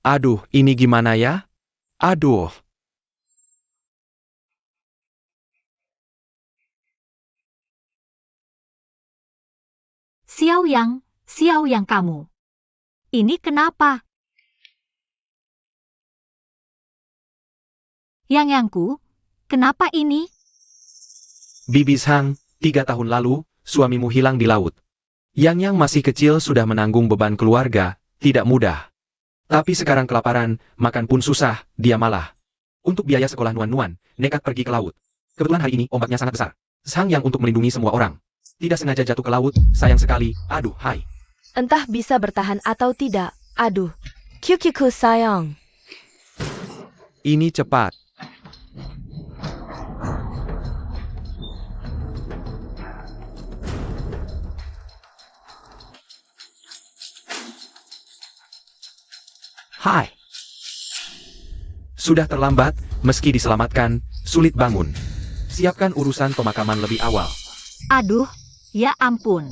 Aduh, ini gimana ya? Aduh. Xiao Yang kamu. Ini kenapa? Yangku, kenapa ini? Bibi Sang, 3 tahun lalu, suamimu hilang di laut. Yang masih kecil sudah menanggung beban keluarga, tidak mudah. Tapi sekarang kelaparan, makan pun susah, dia malah. Untuk biaya sekolah Nuan, nekat pergi ke laut. Kebetulan hari ini ombaknya sangat besar. Sang Yang untuk melindungi semua orang. Tidak sengaja jatuh ke laut, sayang sekali, aduh hai. Entah bisa bertahan atau tidak, aduh. Kyukyuku sayang. Ini cepat. Hai. Sudah terlambat, meski diselamatkan, sulit bangun. Siapkan urusan pemakaman lebih awal. Aduh, ya ampun.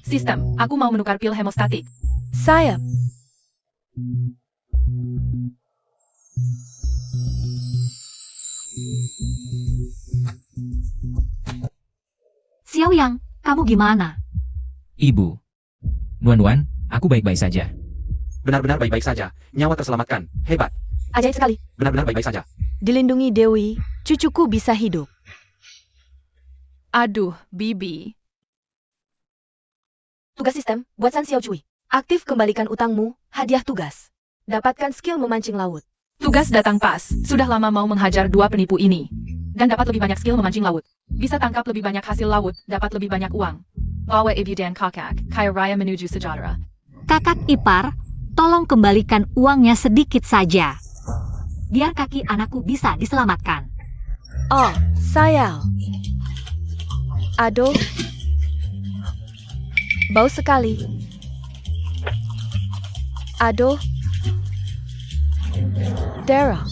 Sistem, aku mau menukar pil hemostatik. Sayap. Xiao Yang, kamu gimana? Ibu. Nuan, aku baik-baik saja. Benar-benar baik-baik saja, nyawa terselamatkan, hebat. Ajaib sekali. Benar-benar baik-baik saja. Dilindungi Dewi, cucuku bisa hidup. Aduh, Bibi. Tugas sistem, buat San Xiao Cui. Aktif kembalikan utangmu, hadiah tugas. Dapatkan skill memancing laut. Tugas datang pas, sudah lama mau menghajar 2 penipu ini. Dan dapat lebih banyak skill memancing laut. Bisa tangkap lebih banyak hasil laut, dapat lebih banyak uang. Bawa ibu dan kakak, kaya raya menuju sejahtera. Kakak ipar, tolong kembalikan uangnya sedikit saja. Biar kaki anakku bisa diselamatkan. Oh, sayang. Aduh. Bau sekali. Aduh. Darah.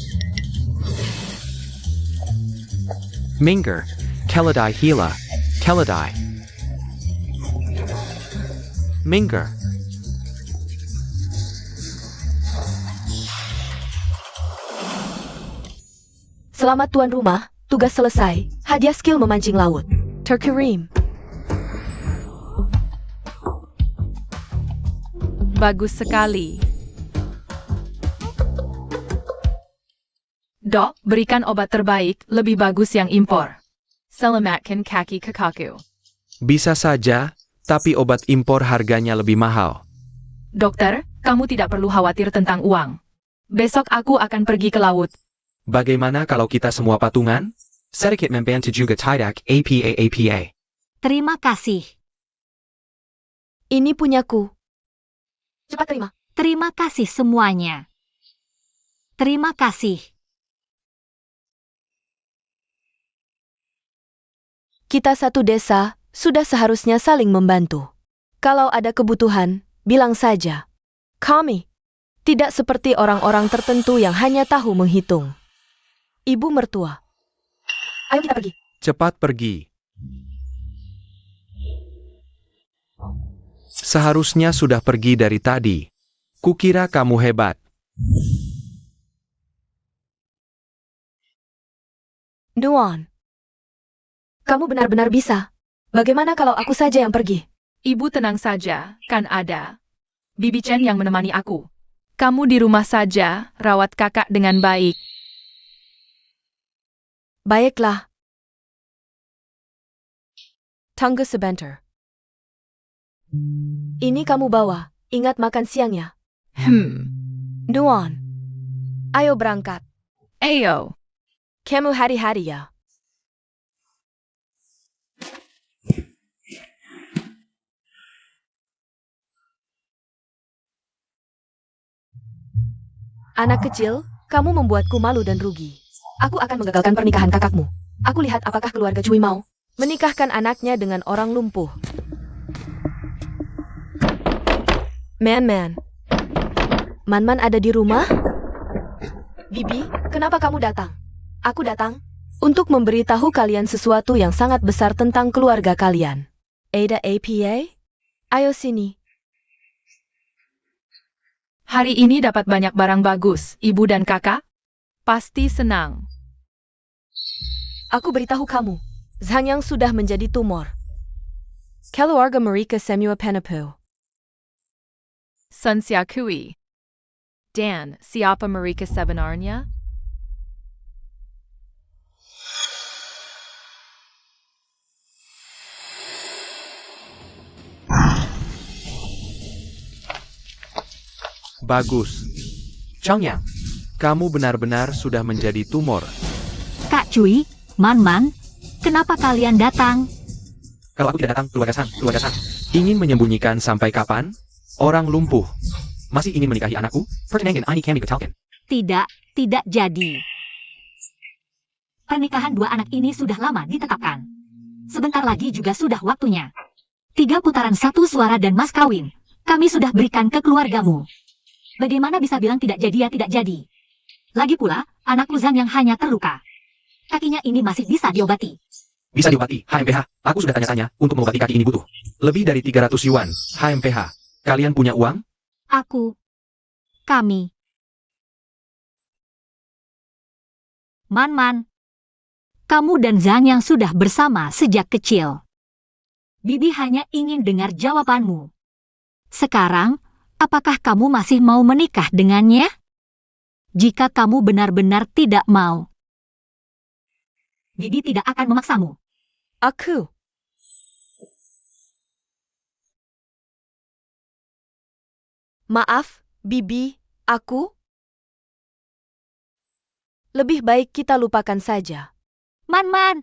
Minger, Keladai Hila, Keladai. Minger. Selamat tuan rumah, tugas selesai. Hadiah skill memancing laut. Terkirim. Bagus sekali. Dok, berikan obat terbaik, lebih bagus yang impor. Selamatkan kaki kakakku. Bisa saja, tapi obat impor harganya lebih mahal. Dokter, kamu tidak perlu khawatir tentang uang. Besok aku akan pergi ke laut. Bagaimana kalau kita semua patungan? Sedikit membantu juga tidak, APA. Terima kasih. Ini punyaku. Cepat terima. Terima kasih semuanya. Terima kasih. Kita satu desa, sudah seharusnya saling membantu. Kalau ada kebutuhan, bilang saja. Kami tidak seperti orang-orang tertentu yang hanya tahu menghitung. Ibu mertua. Ayo kita pergi. Cepat pergi. Seharusnya sudah pergi dari tadi. Kukira kamu hebat. Nuan. Kamu benar-benar bisa. Bagaimana kalau aku saja yang pergi? Ibu tenang saja, kan ada Bibi Chen yang menemani aku. Kamu di rumah saja, rawat kakak dengan baik. Baiklah. Tunggu sebentar. Ini kamu bawa, ingat makan siangnya. Nuan. Ayo berangkat. Ayo. Kamu hari-hari ya. Anak kecil, kamu membuatku malu dan rugi. Aku akan menggagalkan pernikahan kakakmu. Aku lihat apakah keluarga Cui mau menikahkan anaknya dengan orang lumpuh. Man. Man ada di rumah? Bibi, kenapa kamu datang? Aku datang untuk memberitahu kalian sesuatu yang sangat besar tentang keluarga kalian. Ada APA? Ayo sini. Hari ini dapat banyak barang bagus, ibu dan kakak. Pasti senang. Aku beritahu kamu, Zhang Yang sudah menjadi tumor. Keluarga mereka semua penipu. Sun siakui. Dan, siapa mereka sebenarnya? Bagus. Chongyang, kamu benar-benar sudah menjadi tumor. Kak Cui, Man, kenapa kalian datang? Kalau aku tidak datang, keluarga Sang. Ingin menyembunyikan sampai kapan? Orang lumpuh. Masih ingin menikahi anakku? Pertanyaan ini kami betalkan. Tidak jadi. Pernikahan dua anak ini sudah lama ditetapkan. Sebentar lagi juga sudah waktunya. 3 putaran 1 suara dan mas kawin. Kami sudah berikan ke keluargamu. Bagaimana bisa bilang tidak jadi ya tidak jadi? Lagi pula, anakku Zhang yang hanya terluka. Kakinya ini masih bisa diobati. Bisa diobati, HMPH. Aku sudah tanya-tanya, untuk mengobati kaki ini butuh lebih dari 300 yuan, HMPH. Kalian punya uang? Kami. Man, kamu dan Zhang yang sudah bersama sejak kecil. Bibi hanya ingin dengar jawabanmu. Sekarang, apakah kamu masih mau menikah dengannya? Jika kamu benar-benar tidak mau, Bibi tidak akan memaksamu. Aku. Maaf, Bibi, aku. Lebih baik kita lupakan saja. Man.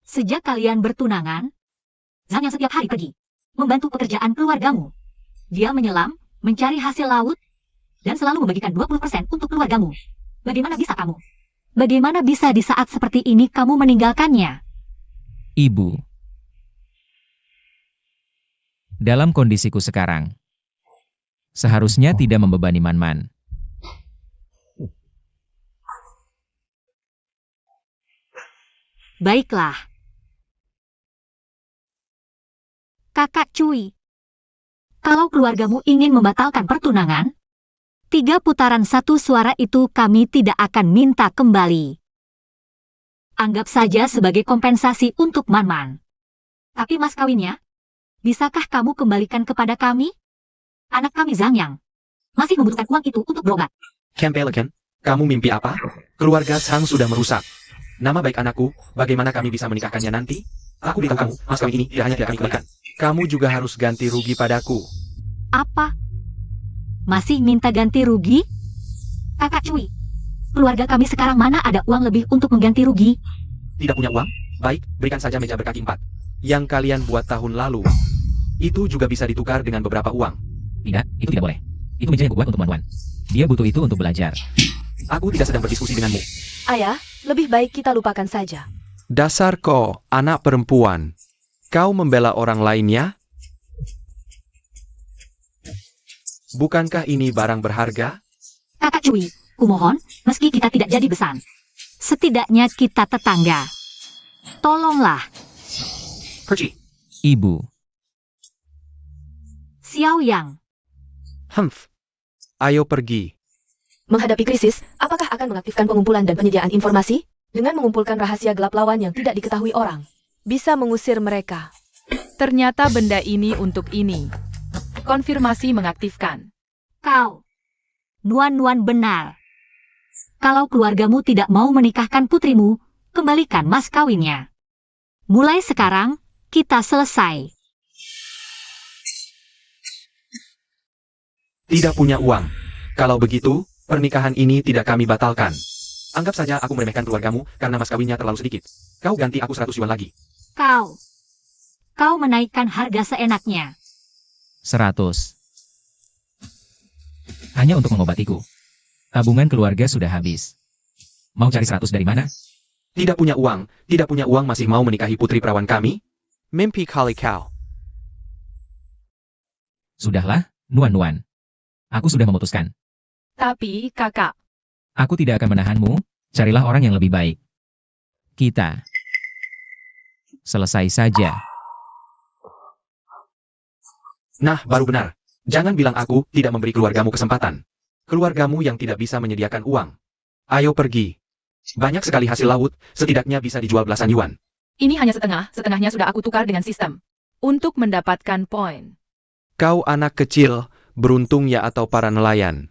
Sejak kalian bertunangan, Zhang yang setiap hari pergi, membantu pekerjaan keluargamu. Dia menyelam, mencari hasil laut, dan selalu membagikan 20% untuk keluargamu. Bagaimana bisa kamu? Bagaimana bisa di saat seperti ini kamu meninggalkannya? Ibu. Dalam kondisiku sekarang, seharusnya tidak membebani Man. Baiklah. Kakak Cui, kalau keluargamu ingin membatalkan pertunangan, 3 putaran 1 suara itu kami tidak akan minta kembali. Anggap saja sebagai kompensasi untuk Man. Tapi mas kawinnya, bisakah kamu kembalikan kepada kami? Anak kami Zhang Yang masih membutuhkan uang itu untuk berobat. Ken Pelican, kamu mimpi apa? Keluarga Sang sudah merusak nama baik anakku, bagaimana kami bisa menikahkannya nanti? Aku beritahu kamu, mas kawin ini tidak hanya tidak kami kembalikan. Kamu juga harus ganti rugi padaku. Apa? Masih minta ganti rugi? Kakak Cui, keluarga kami sekarang mana ada uang lebih untuk mengganti rugi? Tidak punya uang? Baik, berikan saja meja berkaki 4. Yang kalian buat tahun lalu. Itu juga bisa ditukar dengan beberapa uang. Tidak, itu tidak boleh. Itu meja yang kubuat untuk Wan. Dia butuh itu untuk belajar. Aku tidak sedang berdiskusi denganmu. Ayah, lebih baik kita lupakan saja. Dasar kau, anak perempuan. Kau membela orang lainnya? Bukankah ini barang berharga? Kakak Cui, kumohon, meski kita tidak jadi besan, setidaknya kita tetangga. Tolonglah. Pergi. Ibu. Xiao Yang. Ayo pergi. Menghadapi krisis, apakah akan mengaktifkan pengumpulan dan penyediaan informasi? Dengan mengumpulkan rahasia gelap lawan yang tidak diketahui orang, bisa mengusir mereka. Ternyata benda ini untuk ini. Konfirmasi mengaktifkan. Kau. Nuan benar. Kalau keluargamu tidak mau menikahkan putrimu, kembalikan mas kawinnya. Mulai sekarang, kita selesai. Tidak punya uang. Kalau begitu, pernikahan ini tidak kami batalkan. Anggap saja aku meremehkan keluargamu karena mas kawinnya terlalu sedikit. Kau ganti aku 100 yuan lagi. Kau menaikkan harga seenaknya. 100. Hanya untuk mengobatiku. Tabungan keluarga sudah habis. Mau cari 100 dari mana? Tidak punya uang masih mau menikahi putri perawan kami? Mimpi kali kau. Sudahlah, Nuan. Aku sudah memutuskan. Tapi, kakak, Aku tidak akan menahanmu, carilah orang yang lebih baik. Kita selesai saja. Nah, baru benar. Jangan bilang aku tidak memberi keluargamu kesempatan. Keluargamu yang tidak bisa menyediakan uang. Ayo pergi. Banyak sekali hasil laut, setidaknya bisa dijual belasan yuan. Ini hanya setengah, setengahnya sudah aku tukar dengan sistem. Untuk mendapatkan poin. Kau anak kecil, beruntung ya atau para nelayan.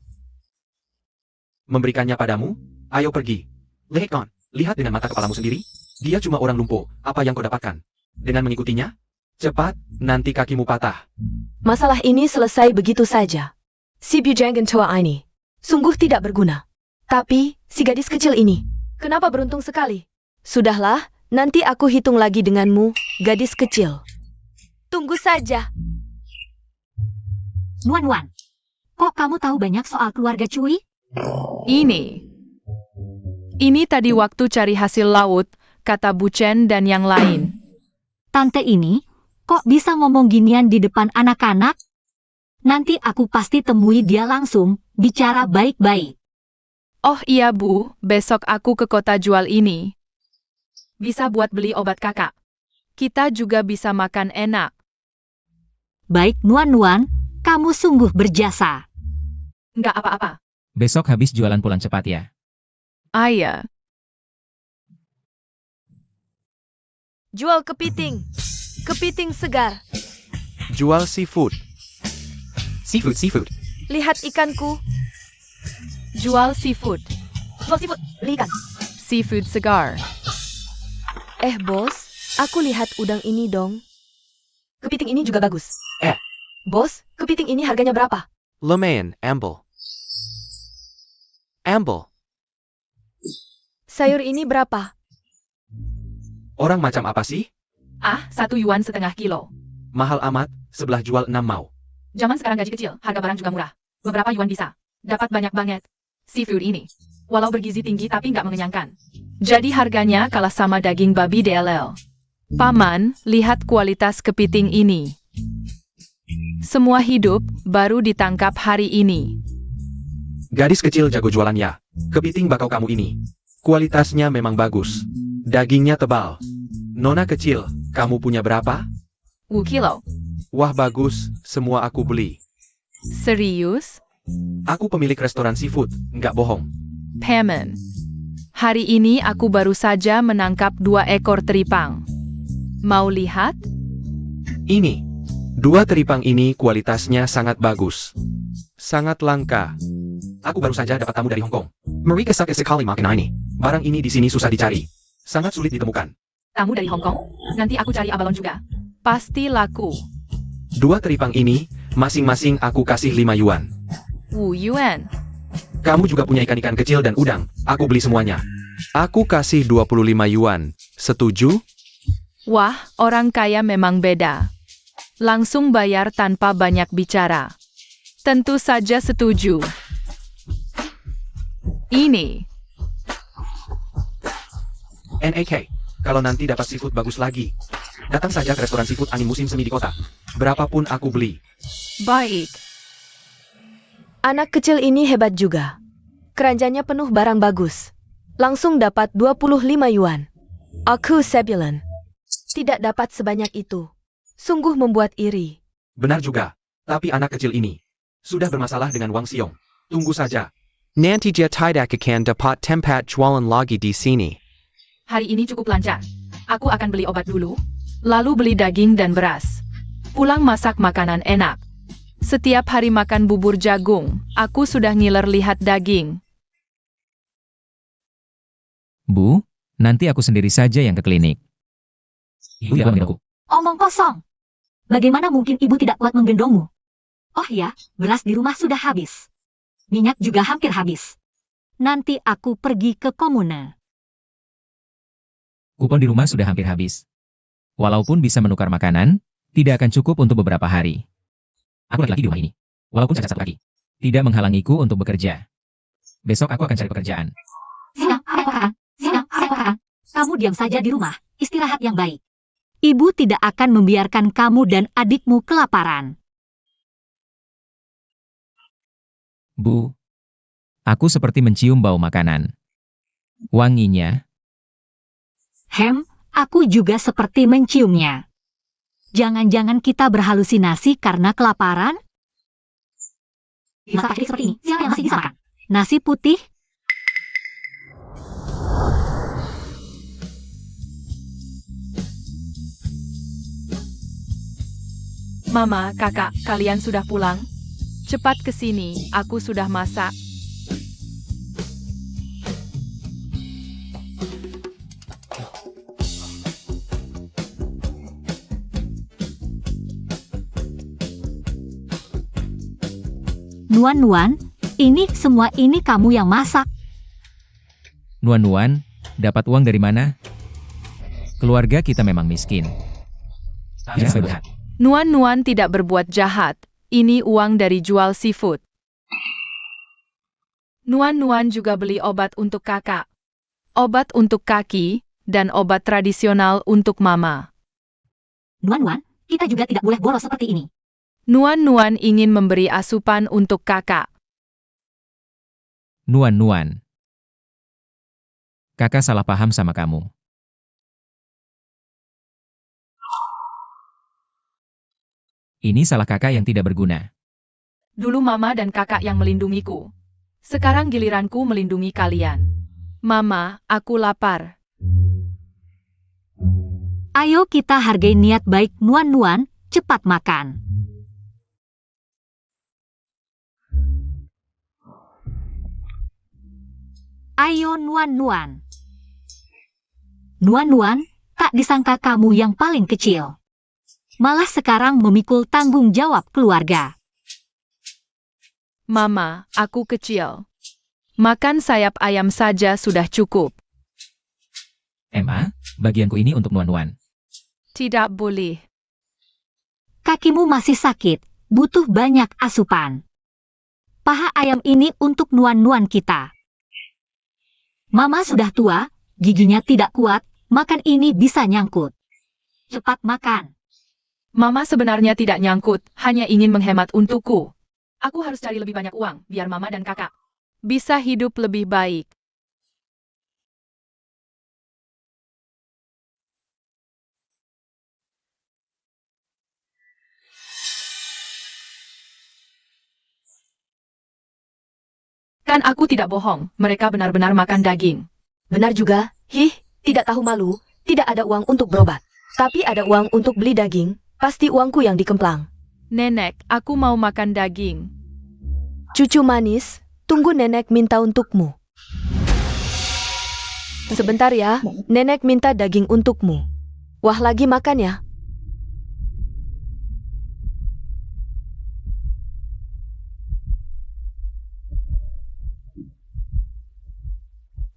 Memberikannya padamu? Ayo pergi. Lekon, lihat dengan mata kepalamu sendiri. Dia cuma orang lumpuh, apa yang kau dapatkan? Dengan mengikutinya? Cepat, nanti kakimu patah. Masalah ini selesai begitu saja. Si Bujangan tua ini sungguh tidak berguna. Tapi, si gadis kecil ini, kenapa beruntung sekali? Sudahlah, nanti aku hitung lagi denganmu, gadis kecil. Tunggu saja. Nuan, kok kamu tahu banyak soal keluarga Cui? Ini tadi waktu cari hasil laut, kata Bu Chen dan yang lain. Tante ini, kok bisa ngomong ginian di depan anak-anak? Nanti aku pasti temui dia langsung, bicara baik-baik. Oh iya Bu, besok aku ke kota jual ini. Bisa buat beli obat kakak. Kita juga bisa makan enak. Baik Nuan, kamu sungguh berjasa. Nggak apa-apa. Besok habis jualan pulang cepat ya. Iya. Jual kepiting. Kepiting segar. Jual seafood. Seafood. Lihat ikanku. Jual seafood. Beli ikan. Seafood segar. Bos, aku lihat udang ini dong. Kepiting ini juga bagus. Bos, kepiting ini harganya berapa? Lumayan, amble. Sayur ini berapa? Orang macam apa sih? 1 yuan setengah kilo. Mahal amat, sebelah jual 6 mau. Zaman sekarang gaji kecil, harga barang juga murah. Beberapa yuan bisa. Dapat banyak banget. Seafood ini. Walau bergizi tinggi tapi nggak mengenyangkan. Jadi harganya kalah sama daging babi DLL. Paman, lihat kualitas kepiting ini. Semua hidup, baru ditangkap hari ini. Gadis kecil jago jualan ya. Kepiting bakau kamu ini. Kualitasnya memang bagus. Dagingnya tebal. Nona kecil, kamu punya berapa? Kilo. Wah bagus, semua aku beli. Serius? Aku pemilik restoran seafood, nggak bohong. Paman. Hari ini aku baru saja menangkap 2 ekor teripang. Mau lihat? Ini. 2 teripang ini kualitasnya sangat bagus. Sangat langka. Aku baru saja dapat tamu dari Hong Kong. Mereka sakit sekali makan ini. Barang ini di sini susah dicari. Sangat sulit ditemukan. Tamu dari Hong Kong? Nanti aku cari abalon juga. Pasti laku. 2 teripang ini, masing-masing aku kasih 5 yuan. Yuan. Kamu juga punya ikan-ikan kecil dan udang. Aku beli semuanya. Aku kasih 25 yuan. Setuju? Wah, orang kaya memang beda. Langsung bayar tanpa banyak bicara. Tentu saja setuju. Ini. NAK. Kalau nanti dapat seafood bagus lagi, datang saja ke restoran seafood angin musim semi di kota. Berapapun aku beli. Baik. Anak kecil ini hebat juga. Keranjanya penuh barang bagus. Langsung dapat 25 yuan. Aku sebulan. Tidak dapat sebanyak itu. Sungguh membuat iri. Benar juga. Tapi anak kecil ini sudah bermasalah dengan Wang Xiong. Tunggu saja. Nanti dia tidak akan dapat tempat jualan lagi di sini. Hari ini cukup lancar. Aku akan beli obat dulu, lalu beli daging dan beras. Pulang masak makanan enak. Setiap hari makan bubur jagung, aku sudah ngiler lihat daging. Bu, nanti aku sendiri saja yang ke klinik. Ibu tidak memanggil aku. Omong kosong. Bagaimana mungkin ibu tidak kuat menggendongmu? Oh ya, beras di rumah sudah habis. Minyak juga hampir habis. Nanti aku pergi ke komune. Kupon di rumah sudah hampir habis. Walaupun bisa menukar makanan, tidak akan cukup untuk beberapa hari. Aku lagi-lagi di rumah ini. Walaupun cacat 1 kaki. Tidak menghalangiku untuk bekerja. Besok aku akan cari pekerjaan. Siang, kamu diam saja di rumah, istirahat yang baik. Ibu tidak akan membiarkan kamu dan adikmu kelaparan. Bu, aku seperti mencium bau makanan. Wanginya. Aku juga seperti menciumnya. Jangan-jangan kita berhalusinasi karena kelaparan? Di masa pandemi seperti ini, siapa yang masih bisa makan? Nasi putih? Mama, kakak, kalian sudah pulang? Cepat ke sini, aku sudah masak. Nuan-Nuan, ini semua ini kamu yang masak. Nuan-Nuan, dapat uang dari mana? Keluarga kita memang miskin. Jangan sampai berhak. Nuan-Nuan tidak berbuat jahat. Ini uang dari jual seafood. Nuan-Nuan juga beli obat untuk kakak. Obat untuk kaki, dan obat tradisional untuk mama. Nuan-Nuan, kita juga tidak boleh boros seperti ini. Nuan-Nuan ingin memberi asupan untuk kakak. Nuan-Nuan. Kakak salah paham sama kamu. Ini salah kakak yang tidak berguna. Dulu mama dan kakak yang melindungiku. Sekarang giliranku melindungi kalian. Mama, aku lapar. Ayo kita hargai niat baik Nuan-Nuan, cepat makan. Ayo Nuan-Nuan. Nuan-Nuan, tak disangka kamu yang paling kecil. Malah sekarang memikul tanggung jawab keluarga. Mama, aku kecil. Makan sayap ayam saja sudah cukup. Emma, bagianku ini untuk Nuan-Nuan. Tidak boleh. Kakimu masih sakit, butuh banyak asupan. Paha ayam ini untuk Nuan-Nuan kita. Mama sudah tua, giginya tidak kuat, makan ini bisa nyangkut. Cepat makan. Mama sebenarnya tidak nyangkut, hanya ingin menghemat untukku. Aku harus cari lebih banyak uang, biar mama dan kakak bisa hidup lebih baik. Kan aku tidak bohong, mereka benar-benar makan daging. Benar juga, tidak tahu malu, tidak ada uang untuk berobat. Tapi ada uang untuk beli daging, pasti uangku yang dikemplang. Nenek, aku mau makan daging. Cucu manis, tunggu nenek minta untukmu. Sebentar ya, nenek minta daging untukmu. Wah lagi makan ya.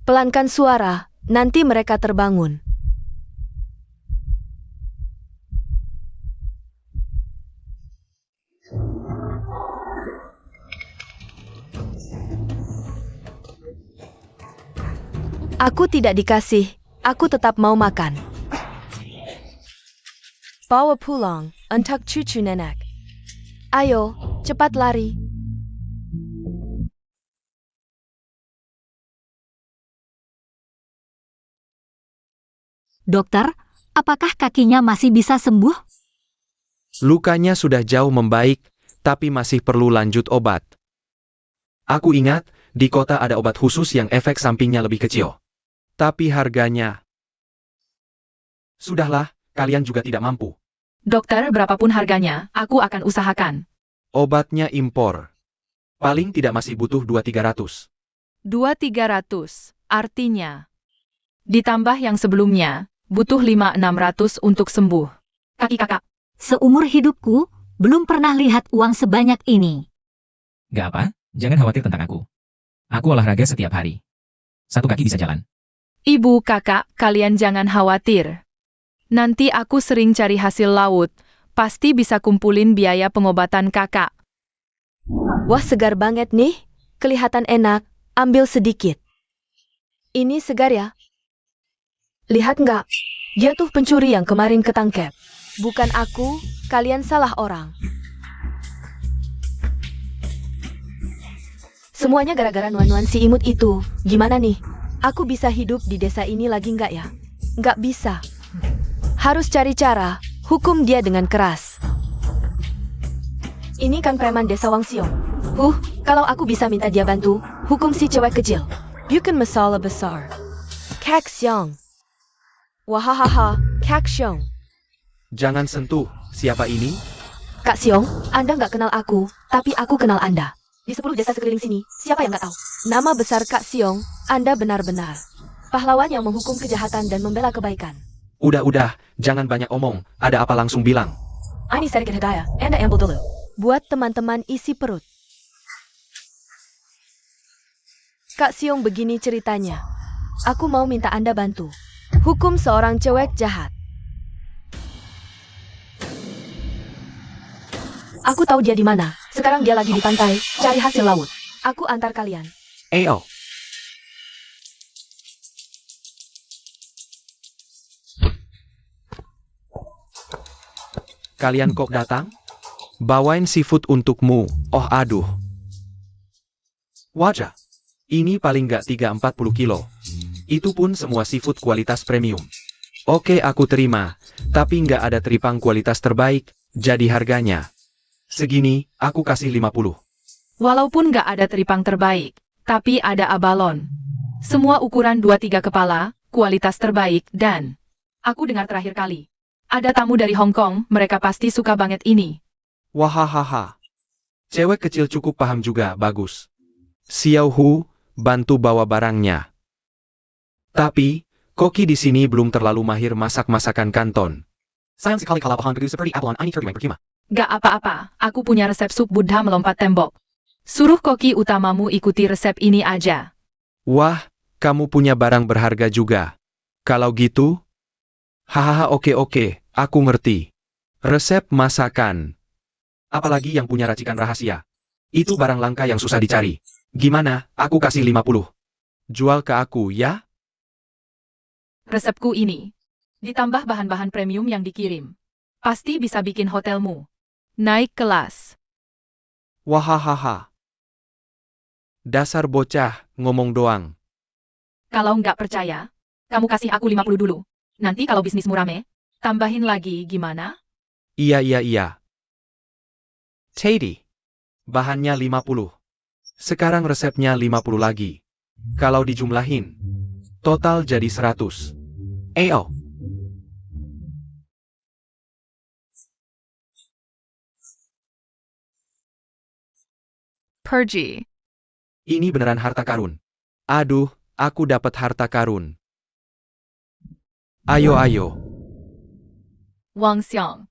Pelankan suara, nanti mereka terbangun. Aku tidak dikasih, aku tetap mau makan. Bawa pulang, untuk cucu nenek. Ayo, cepat lari. Dokter, apakah kakinya masih bisa sembuh? Lukanya sudah jauh membaik, tapi masih perlu lanjut obat. Aku ingat, di kota ada obat khusus yang efek sampingnya lebih kecil. Tapi harganya... Sudahlah, kalian juga tidak mampu. Dokter, berapapun harganya, aku akan usahakan. Obatnya impor. Paling tidak masih butuh 200-300. 200-300, artinya. Ditambah yang sebelumnya, butuh 500-600 untuk sembuh. Kaki kakak. Seumur hidupku, belum pernah lihat uang sebanyak ini. Gak apa, jangan khawatir tentang aku. Aku olahraga setiap hari. Satu kaki bisa jalan. Ibu, kakak, kalian jangan khawatir. Nanti aku sering cari hasil laut, pasti bisa kumpulin biaya pengobatan kakak. Wah segar banget nih, kelihatan enak, ambil sedikit. Ini segar ya? Lihat nggak? Dia tuh pencuri yang kemarin ketangkep. Bukan aku, kalian salah orang. Semuanya gara-gara Nuan-Nuan si imut itu. Gimana nih? Aku bisa hidup di desa ini lagi nggak ya? Nggak bisa. Harus cari cara, hukum dia dengan keras. Ini kan preman desa Wangsiong. Kalau aku bisa minta dia bantu, hukum si cewek kecil. Bukan masalah besar. Kak Xiong. Wahahaha, Kak Xiong. Jangan sentuh, siapa ini? Kak Xiong, Anda nggak kenal aku, tapi aku kenal Anda. Di 10 desa sekeliling sini, siapa yang nggak tahu? Nama besar Kak Xiong, Anda benar-benar pahlawan yang menghukum kejahatan dan membela kebaikan. Udah, jangan banyak omong, ada apa langsung bilang. Ini sedikit hadiah, Anda ambil dulu. Buat teman-teman isi perut. Kak Xiong, begini ceritanya. Aku mau minta Anda bantu. Hukum seorang cewek jahat. Aku tahu dia di mana. Sekarang dia lagi di pantai, cari hasil laut. Aku antar kalian. Ayo. Kalian kok datang? Bawain seafood untukmu. Oh aduh. Wajah. Ini paling nggak 340 kilo. Itu pun semua seafood kualitas premium. Oke aku terima. Tapi nggak ada teripang kualitas terbaik. Jadi harganya segini, aku kasih 50. Walaupun nggak ada teripang terbaik, tapi ada abalon. Semua ukuran 2-3 kepala, kualitas terbaik, dan aku dengar terakhir kali. Ada tamu dari Hong Kong, mereka pasti suka banget ini. Wahahaha. Cewek kecil cukup paham juga, bagus. Xiao Hu, bantu bawa barangnya. Tapi, Koki di sini belum terlalu mahir masak masakan Kanton. Sayang sekali kalau bahan begitu seperti abalon ini terima percuma. Gak apa-apa, aku punya resep sup Buddha melompat tembok. Suruh koki utamamu ikuti resep ini aja. Wah, kamu punya barang berharga juga. Kalau gitu? Hahaha oke, aku ngerti. Resep masakan. Apalagi yang punya racikan rahasia. Itu barang langka yang susah dicari. Gimana, aku kasih 50. Jual ke aku, ya? Resepku ini. Ditambah bahan-bahan premium yang dikirim. Pasti bisa bikin hotelmu naik kelas. Wahahaha. Dasar bocah, ngomong doang. Kalau nggak percaya, kamu kasih aku 50 dulu. Nanti kalau bisnismu rame, tambahin lagi gimana? Iya. Teddy. Bahannya 50. Sekarang resepnya 50 lagi. Kalau dijumlahin, total jadi 100. Ayo. Pergi. Ini beneran harta karun. Aduh, aku dapat harta karun. Ayo. Wang Xiong.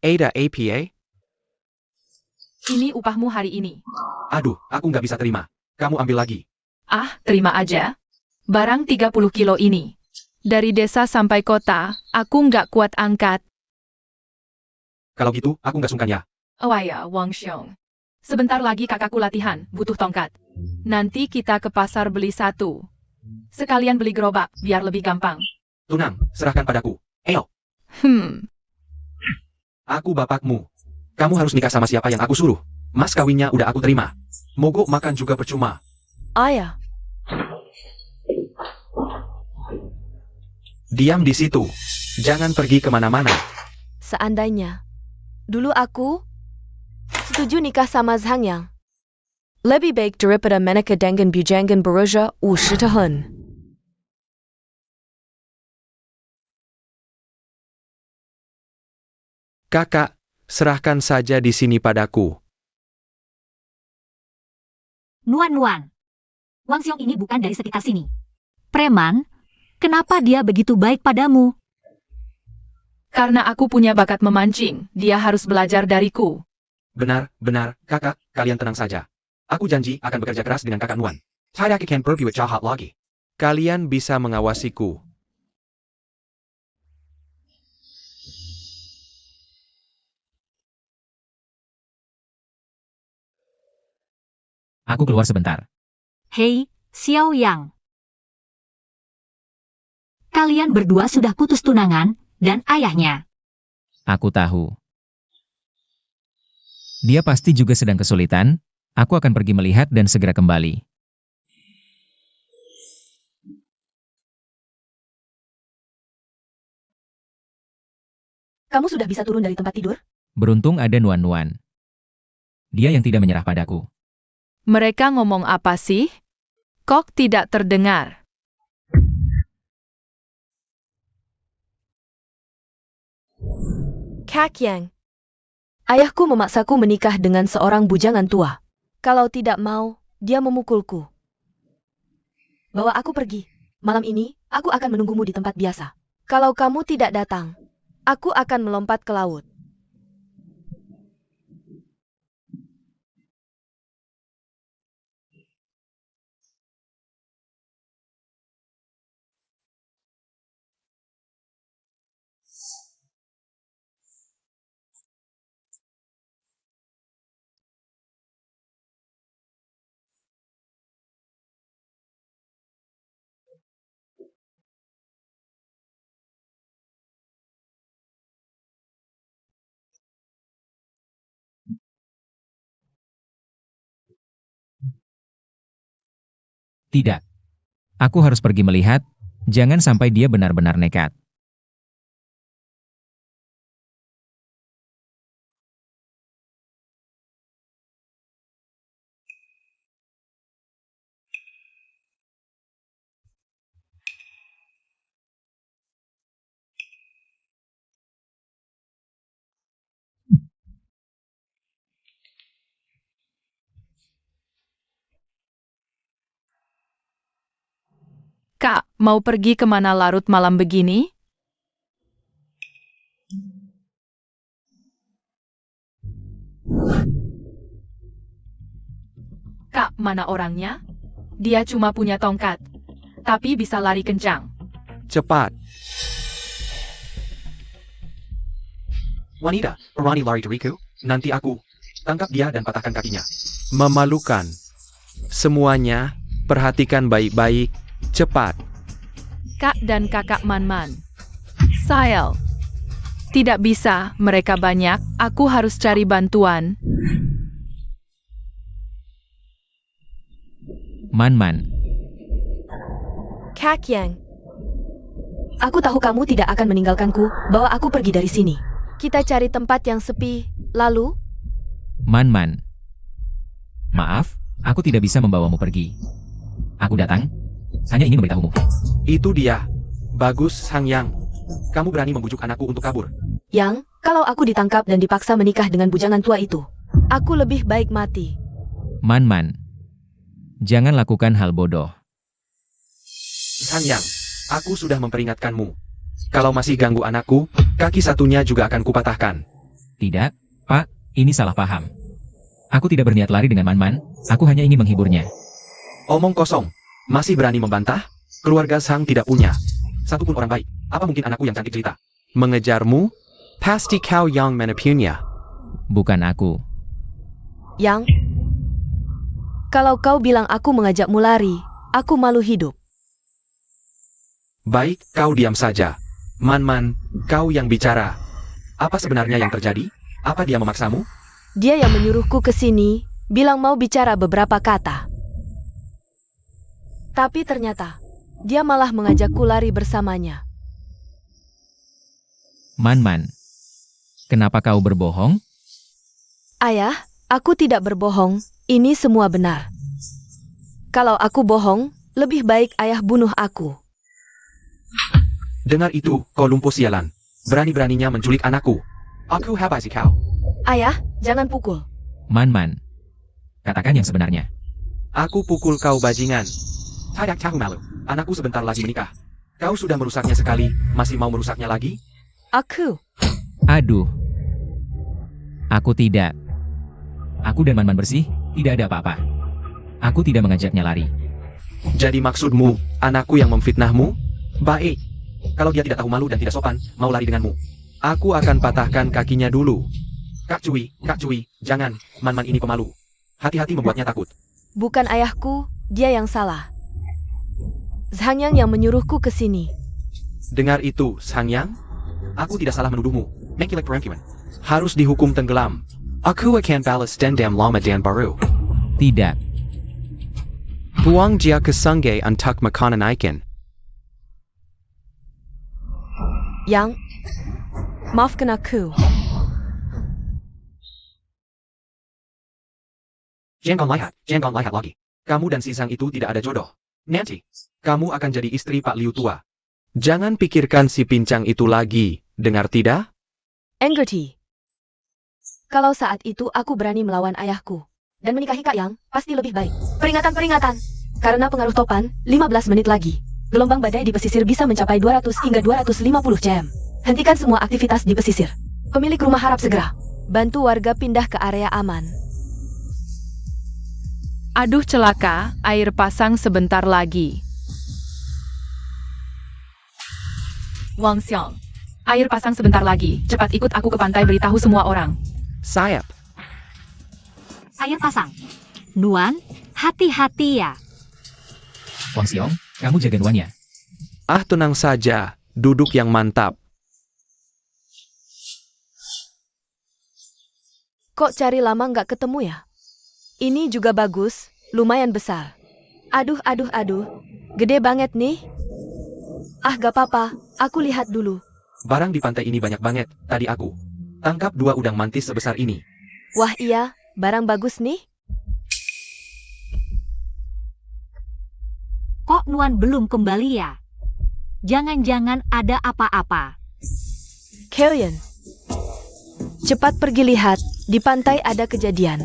Ada APA? Ini upahmu hari ini. Aduh, aku nggak bisa terima. Kamu ambil lagi. Ah, terima aja. Barang 30 kilo ini. Dari desa sampai kota, aku nggak kuat angkat. Kalau gitu, aku nggak sungkan ya. Oh ya, Wang Xiong. Sebentar lagi kakakku latihan, butuh tongkat. Nanti kita ke pasar beli satu. Sekalian beli gerobak, biar lebih gampang. Tunang, serahkan padaku. Ayo. Aku bapakmu. Kamu harus nikah sama siapa yang aku suruh. Mas kawinnya udah aku terima. Mogok makan juga percuma. Ayah. Diam di situ. Jangan pergi kemana-mana. Seandainya dulu aku setuju nikah sama Zhang Yang. Lebih baik daripada menikah dengan bujangan berusia 50 tahun. Kakak, serahkan saja di sini padaku. Nuan. Wang Xiong ini bukan dari sekitar sini. Preman, kenapa dia begitu baik padamu? Karena aku punya bakat memancing, dia harus belajar dariku. Benar, kakak, kalian tenang saja. Aku janji akan bekerja keras dengan kakak Nuan. Saya akan berbuat jahat lagi. Kalian bisa mengawasiku. Aku keluar sebentar. Hei, Xiao Yang. Kalian berdua sudah putus tunangan, dan ayahnya. Aku tahu. Dia pasti juga sedang kesulitan. Aku akan pergi melihat dan segera kembali. Kamu sudah bisa turun dari tempat tidur? Beruntung ada Nuan-Nuan. Dia yang tidak menyerah padaku. Mereka ngomong apa sih? Kok tidak terdengar? Kakyang. Ayahku memaksaku menikah dengan seorang bujangan tua. Kalau tidak mau, dia memukulku. Bawa aku pergi. Malam ini, aku akan menunggumu di tempat biasa. Kalau kamu tidak datang, aku akan melompat ke laut. Tidak. Aku harus pergi melihat, jangan sampai dia benar-benar nekat. Kak, mau pergi kemana larut malam begini? Kak, mana orangnya? Dia cuma punya tongkat, tapi bisa lari kencang. Cepat. Wanita, berani lari dariku, nanti aku tangkap dia dan patahkan kakinya. Memalukan. Semuanya, perhatikan baik-baik, cepat. Kak dan kakak Man-Man. Sael. Tidak bisa, mereka banyak, aku harus cari bantuan. Man-Man. Kakyang. Aku tahu kamu tidak akan meninggalkanku, bawa aku pergi dari sini. Kita cari tempat yang sepi, lalu? Man-Man. Maaf, aku tidak bisa membawamu pergi. Aku datang, hanya ingin memberitahumu. Itu dia. Bagus, Sang Yang. Kamu berani membujuk anakku untuk kabur. Yang, kalau aku ditangkap dan dipaksa menikah dengan bujangan tua itu, aku lebih baik mati. Man-Man. Jangan lakukan hal bodoh. Sang Yang, aku sudah memperingatkanmu. Kalau masih ganggu anakku, kaki satunya juga akan kupatahkan. Tidak, Pak, ini salah paham. Aku tidak berniat lari dengan Man-Man, aku hanya ingin menghiburnya. Omong kosong. Masih berani membantah? Keluarga Sang tidak punya satupun orang baik. Apa mungkin anakku yang cantik cerita? Mengejarmu? Pasti kau yang menipunya. Bukan aku. Yang, kalau kau bilang aku mengajakmu lari, aku malu hidup. Baik, kau diam saja. Man-Man, kau yang bicara. Apa sebenarnya yang terjadi? Apa dia memaksamu? Dia yang menyuruhku ke sini, bilang mau bicara beberapa kata. Tapi ternyata, dia malah mengajakku lari bersamanya. Man-Man. Kenapa kau berbohong? Ayah, aku tidak berbohong, ini semua benar. Kalau aku bohong, lebih baik ayah bunuh aku. Dengar itu, kau lumpuh sialan. Berani-beraninya menculik anakku. Aku habisi kau. Ayah, jangan pukul. Man-Man. Katakan yang sebenarnya. Aku pukul kau bajingan. Tidak tahu malu. Anakku sebentar lagi menikah. Kau sudah merusaknya sekali, masih mau merusaknya lagi? Aku. Aduh. Aku tidak. Aku dan Man-Man bersih, tidak ada apa-apa. Aku tidak mengajaknya lari. Jadi maksudmu, anakku yang memfitnahmu? Baik. Kalau dia tidak tahu malu dan tidak sopan, mau lari denganmu. Aku akan patahkan kakinya dulu. Kak Cui, jangan. Man-Man ini pemalu. Hati-hati membuatnya takut. Bukan ayahku, dia yang salah. Zhang yang menyuruhku ke sini. Dengar itu, Sang Yang. Aku tidak salah menuduhmu. Mengkilek perempuan. Harus dihukum tenggelam. Aku akan balas dendam lama dan baru. Tidak. Buang dia ke sungai untuk makanan ikan. Yang, maafkan aku. Jangan lihat lagi. Kamu dan si Zhang itu tidak ada jodoh. Nanti, kamu akan jadi istri Pak Liu tua. Jangan pikirkan si pincang itu lagi, dengar tidak? Angerti. Kalau saat itu aku berani melawan ayahku dan menikahi Kak Yang, pasti lebih baik. Peringatan. Karena pengaruh topan, 15 menit lagi. Gelombang badai di pesisir bisa mencapai 200 hingga 250 jam. Hentikan semua aktivitas di pesisir. Pemilik rumah harap segera bantu warga pindah ke area aman. Aduh celaka, air pasang sebentar lagi. Wang Xiong, air pasang sebentar lagi. Cepat ikut aku ke pantai, beritahu semua orang. Sayap. Air pasang. Nuan, hati-hati ya. Wang Xiong, kamu jaga Nuannya. Ah, tenang saja, duduk yang mantap. Kok cari lama nggak ketemu ya? Ini juga bagus, lumayan besar. Aduh. Gede banget nih. Ah, gak apa-apa, aku lihat dulu. Barang di pantai ini banyak banget, tadi aku tangkap 2 udang mantis sebesar ini. Wah iya, barang bagus nih. Kok Nuan belum kembali ya? Jangan-jangan ada apa-apa. Carrion, cepat pergi lihat, di pantai ada kejadian.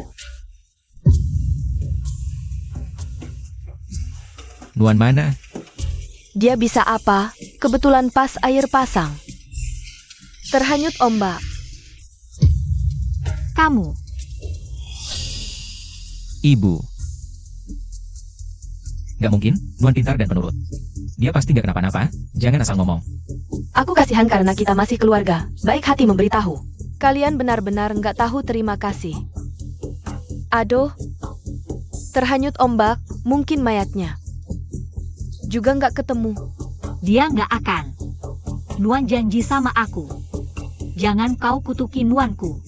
Nuan mana? Dia bisa apa? Kebetulan pas air pasang. Terhanyut ombak. Kamu, Ibu. Gak mungkin, Nuan pintar dan penurut. Dia pasti gak kenapa-napa, jangan asal ngomong. Aku kasihan karena kita masih keluarga. Baik hati memberitahu. Kalian benar-benar nggak tahu terima kasih. Aduh, terhanyut ombak, mungkin mayatnya. Juga nggak ketemu. dia nggak akan. Nuan janji sama aku. Jangan kau kutuki Nuanku.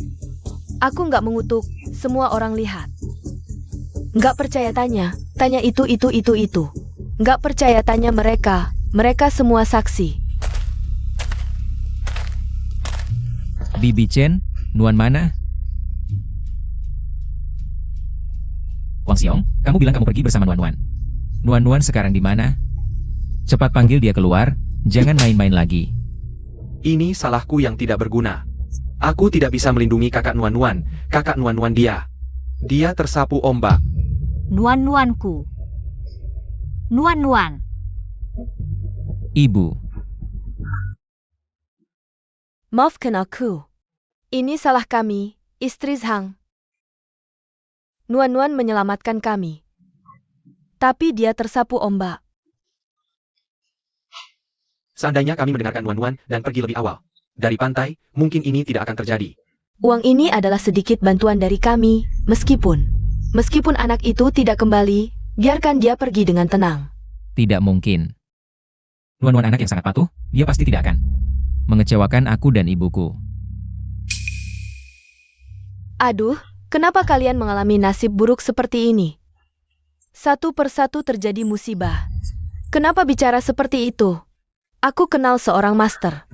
Aku nggak mengutuk, semua orang lihat. Nggak percaya tanya itu. Nggak percaya tanya mereka semua saksi. Bibi Chen, Nuan mana? Wang Xiong, kamu bilang kamu pergi bersama Nuan. Nuan sekarang di mana? Cepat panggil dia keluar, jangan main-main lagi. Ini salahku yang tidak berguna. Aku tidak bisa melindungi kakak Nuan, kakak Nuan dia. Dia tersapu ombak. Nuanku. Nuan. Ibu. Maafkan aku. Ini salah kami, istri Zhang. Nuan menyelamatkan kami. Tapi dia tersapu ombak. Seandainya kami mendengarkan Nuan dan pergi lebih awal dari pantai, mungkin ini tidak akan terjadi. Uang ini adalah sedikit bantuan dari kami, meskipun anak itu tidak kembali, biarkan dia pergi dengan tenang. Tidak mungkin. Nuan anak yang sangat patuh, dia pasti tidak akan mengecewakan aku dan ibuku. Aduh, kenapa kalian mengalami nasib buruk seperti ini? Satu persatu terjadi musibah. Kenapa bicara seperti itu? Aku kenal seorang master.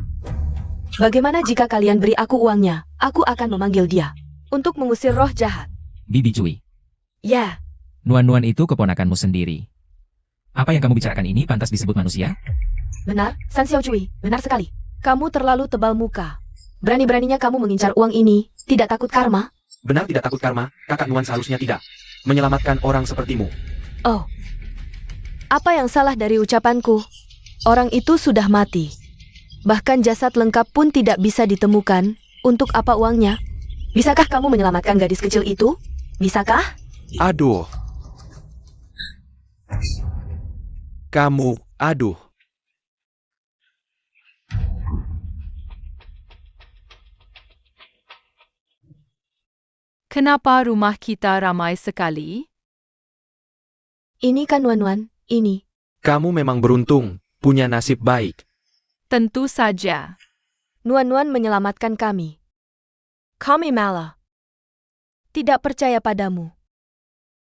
Bagaimana jika kalian beri aku uangnya? Aku akan memanggil dia untuk mengusir roh jahat. Bibi Cui, Ya, Nuan itu keponakanmu sendiri. Apa yang kamu bicarakan ini pantas disebut manusia? benar, San Xiao Cui, benar sekali. Kamu terlalu tebal muka. Berani-beraninya kamu mengincar uang ini, tidak takut karma? Benar tidak takut karma, kakak Nuan seharusnya tidak menyelamatkan orang sepertimu. Oh, apa yang salah dari ucapanku? Orang itu sudah mati. Bahkan jasad lengkap pun tidak bisa ditemukan. Untuk apa uangnya? Bisakah kamu menyelamatkan gadis kecil itu? Bisakah? Aduh. Kamu, aduh. Kenapa rumah kita ramai sekali? Ini kan Nuan, ini. Kamu memang beruntung, punya nasib baik. Tentu saja. Nuan menyelamatkan kami. Kami malah tidak percaya padamu.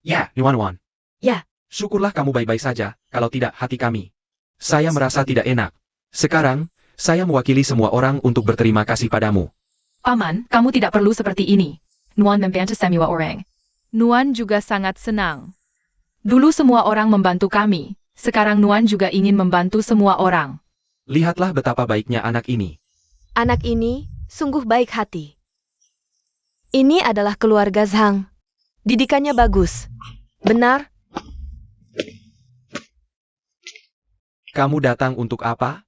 Ya, Nuan. Ya. Syukurlah kamu baik-baik saja, kalau tidak hati kami. Saya merasa tidak enak. Sekarang, saya mewakili semua orang untuk berterima kasih padamu. Paman, kamu tidak perlu seperti ini. Nuan membantu semua orang. Nuan juga sangat senang. Dulu semua orang membantu kami, sekarang Nuan juga ingin membantu semua orang. Lihatlah betapa baiknya anak ini. Anak ini sungguh baik hati. Ini adalah keluarga Zhang. Didikannya bagus. Benar? Kamu datang untuk apa?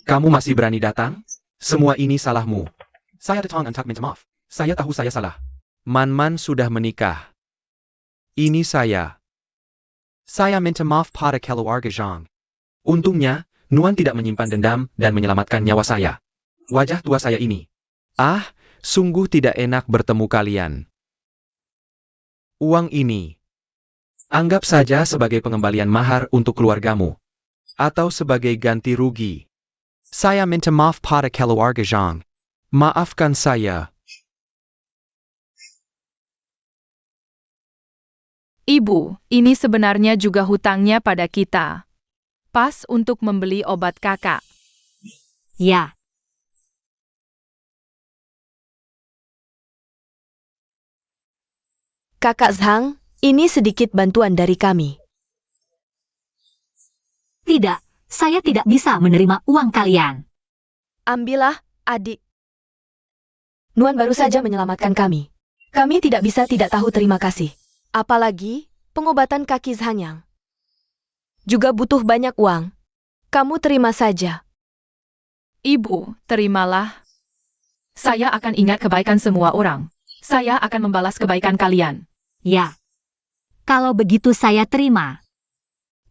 Kamu masih berani datang? Semua ini salahmu. Saya datang untuk minta maaf. Saya tahu saya salah. Man sudah menikah. Ini saya. Saya minta maaf pada keluarga Zhang. Untungnya, Nuan tidak menyimpan dendam dan menyelamatkan nyawa saya. Wajah tua saya ini. Ah, sungguh tidak enak bertemu kalian. Uang ini. Anggap saja sebagai pengembalian mahar untuk keluargamu. Atau sebagai ganti rugi. Saya minta maaf pada keluarga Zhang. Maafkan saya. Ibu, ini sebenarnya juga hutangnya pada kita. Pas untuk membeli obat kakak. Ya, Kakak Zhang, ini sedikit bantuan dari kami. tidak, saya tidak bisa menerima uang kalian. Ambillah, adik. Nuan baru saja menyelamatkan kami. Kami tidak bisa tidak tahu terima kasih. Apalagi, pengobatan kaki Zhanyang. Juga butuh banyak uang. Kamu terima saja. Ibu, terimalah. Saya akan ingat kebaikan semua orang. Saya akan membalas kebaikan kalian. Ya. Kalau begitu saya terima.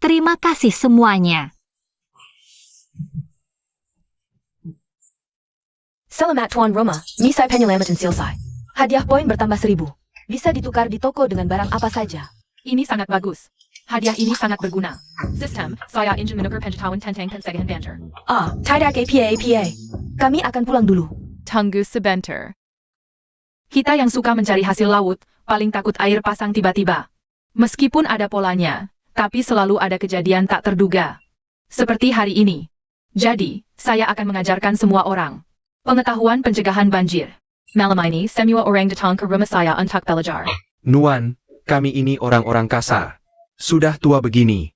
Terima kasih semuanya. Selamat Tuan Roma, misai penyelamat Silsai. Hadiah poin bertambah 1000. Bisa ditukar di toko dengan barang apa saja. Ini sangat bagus. Hadiah ini sangat berguna. Sistem, saya ingin menukar penjutaan tentang pencegahan banjir. Tidak APA. Kami akan pulang dulu. Tunggu sebentar. Kita yang suka mencari hasil laut, paling takut air pasang tiba-tiba. Meskipun ada polanya, tapi selalu ada kejadian tak terduga. Seperti hari ini. Jadi, saya akan mengajarkan semua orang. Pengetahuan pencegahan banjir. Malam ini, semua orang datang ke rumah saya untuk belajar. Nuan, kami ini orang-orang kasar. Sudah tua begini.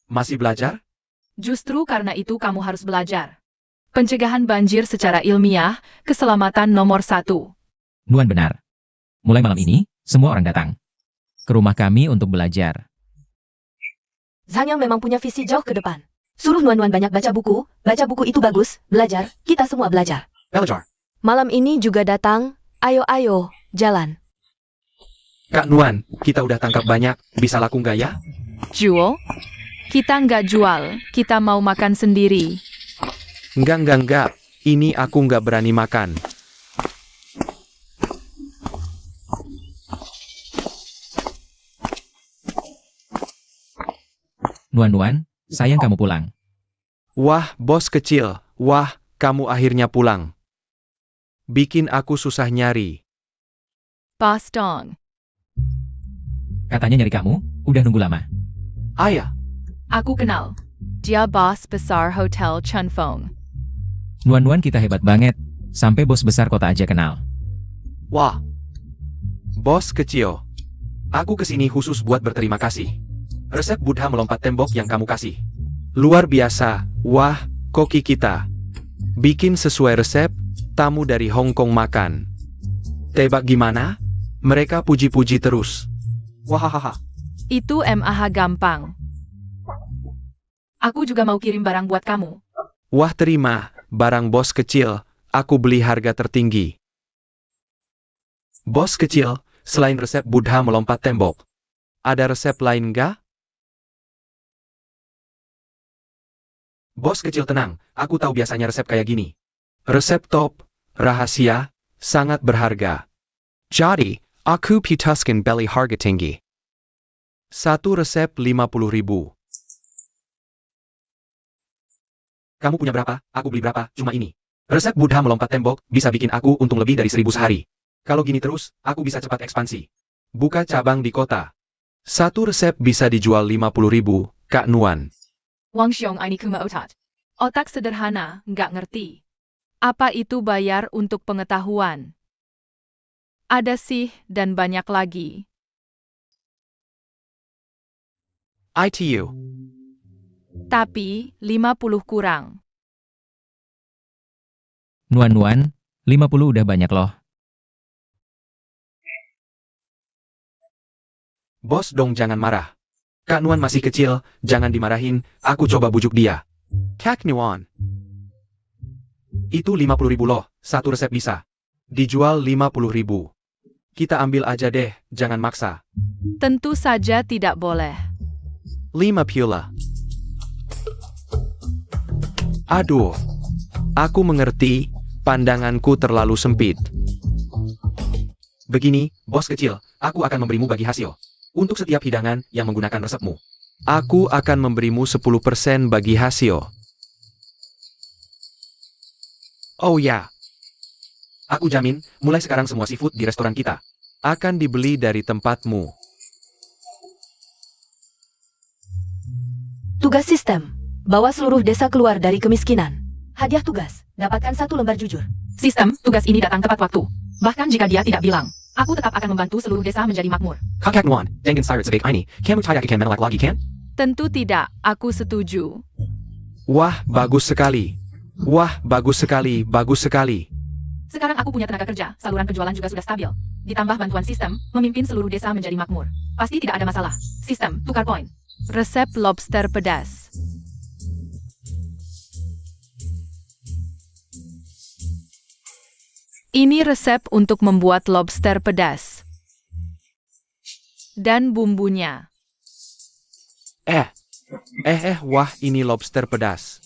Masih belajar? Justru karena itu kamu harus belajar. Pencegahan banjir secara ilmiah, keselamatan nomor 1. Nuan benar. Mulai malam ini, semua orang datang ke rumah kami untuk belajar. Zhanyang memang punya visi jauh ke depan. Suruh Nuan banyak baca buku itu bagus, belajar, kita semua belajar. Belajar. Malam ini juga datang, ayo, jalan. Kak Nuan, kita udah tangkap banyak, bisa laku nggak ya? Jual? Kita nggak jual, kita mau makan sendiri. Enggak. Ini aku nggak berani makan. Nuan, sayang kamu pulang. Wah, bos kecil. Wah, kamu akhirnya pulang. Bikin aku susah nyari. Bos Dong. Katanya nyari kamu, udah nunggu lama. Ayah, Aku kenal. Dia bos besar Hotel Chunfong. Nuan kita hebat banget, sampai bos besar kota aja kenal. wah. Bos kecil. Aku kesini khusus buat berterima kasih. Resep Buddha melompat tembok yang kamu kasih. Luar biasa, wah, koki kita. Bikin sesuai resep, tamu dari Hong Kong makan. Tebak gimana? Mereka puji-puji terus. Wahahaha. Itu MAH gampang. Aku juga mau kirim barang buat kamu. Wah terima, barang bos kecil, aku beli harga tertinggi. Bos kecil, selain resep Buddha melompat tembok, ada resep lain nggak? Bos kecil tenang, aku tahu biasanya resep kayak gini. Resep top, rahasia, sangat berharga. Jadi, aku putuskan beli harga tinggi. Satu resep 50.000. Kamu punya berapa? Aku beli berapa? Cuma ini. Resep Buddha melompat tembok, bisa bikin aku untung lebih dari 1000 sehari. Kalau gini terus, aku bisa cepat ekspansi. Buka cabang di kota. Satu resep bisa dijual 50.000, Kak Nuan. Wang Xiong ini kuma otat. Otak sederhana, nggak ngerti. Apa itu bayar untuk pengetahuan? Ada sih, dan banyak lagi. ITU. Tapi, 50 kurang. Nuan-nuan, 50 udah banyak loh. Bos Dong jangan marah. Kak Nuan masih kecil, jangan dimarahin, aku coba bujuk dia. Kak Nuan. Itu 50.000 loh, satu resep bisa. Dijual 50.000. Kita ambil aja deh, jangan maksa. Tentu saja tidak boleh. 5 pula. Aduh. Aku mengerti, pandanganku terlalu sempit. Begini, bos kecil, aku akan memberimu bagi hasil. Untuk setiap hidangan yang menggunakan resepmu. Aku akan memberimu 10% bagi hasil. Oh ya. Aku jamin, mulai sekarang semua seafood di restoran kita akan dibeli dari tempatmu. Tugas sistem. Bawa seluruh desa keluar dari kemiskinan. Hadiah tugas. Dapatkan 1 lembar jujur. Sistem, tugas ini datang tepat waktu. Bahkan jika dia tidak bilang, aku tetap akan membantu seluruh desa menjadi makmur. Kakak Nuan, dengan sirat sebaik ini, kamu tidak akan menolak lagi kan? Tentu tidak, aku setuju. Wah, bagus sekali. Wah, bagus sekali, bagus sekali. Sekarang aku punya tenaga kerja, saluran penjualan juga sudah stabil. Ditambah bantuan sistem, memimpin seluruh desa menjadi makmur. Pasti tidak ada masalah. Sistem, tukar poin. Resep lobster pedas. Ini resep untuk membuat lobster pedas. Dan bumbunya. Wah, ini lobster pedas.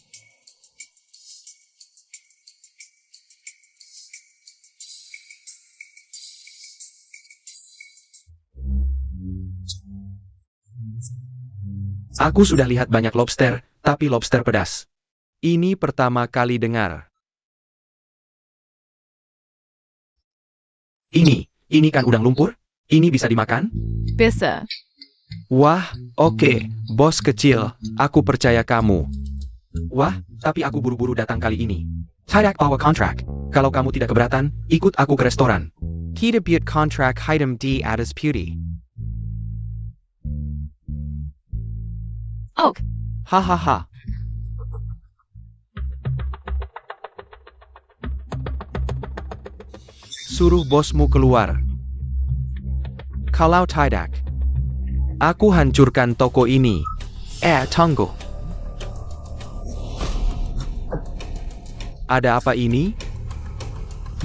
Aku sudah lihat banyak lobster, tapi lobster pedas. Ini pertama kali dengar. Ini kan udang lumpur? Ini bisa dimakan? Bisa. Wah, oke, bos kecil, aku percaya kamu. Wah, tapi aku buru-buru datang kali ini. Tidak bawa kontrak. Kalau kamu tidak keberatan, ikut aku ke restoran. Kita buat kontrak hitam di atas putih. Ok. Hahaha. Suruh bosmu keluar. Kalau tidak, aku hancurkan toko ini. Tunggu. Ada apa ini?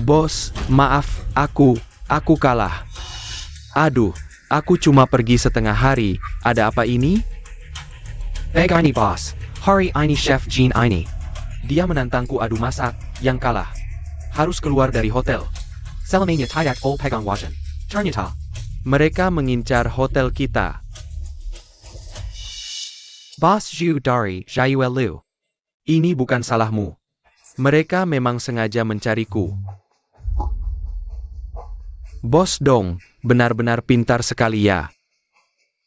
Bos, maaf, aku kalah. Aduh, aku cuma pergi setengah hari, ada apa ini? Ini bos, hari ini chef Jean ini. Dia menantangku adu masak, yang kalah. Harus keluar dari hotel. Selamanya tidak ol pegang wajan. Ternyata, mereka mengincar hotel kita. Bos Zhu dari Jayuelu. Ini bukan salahmu. Mereka memang sengaja mencariku. Bos Dong, benar-benar pintar sekali ya.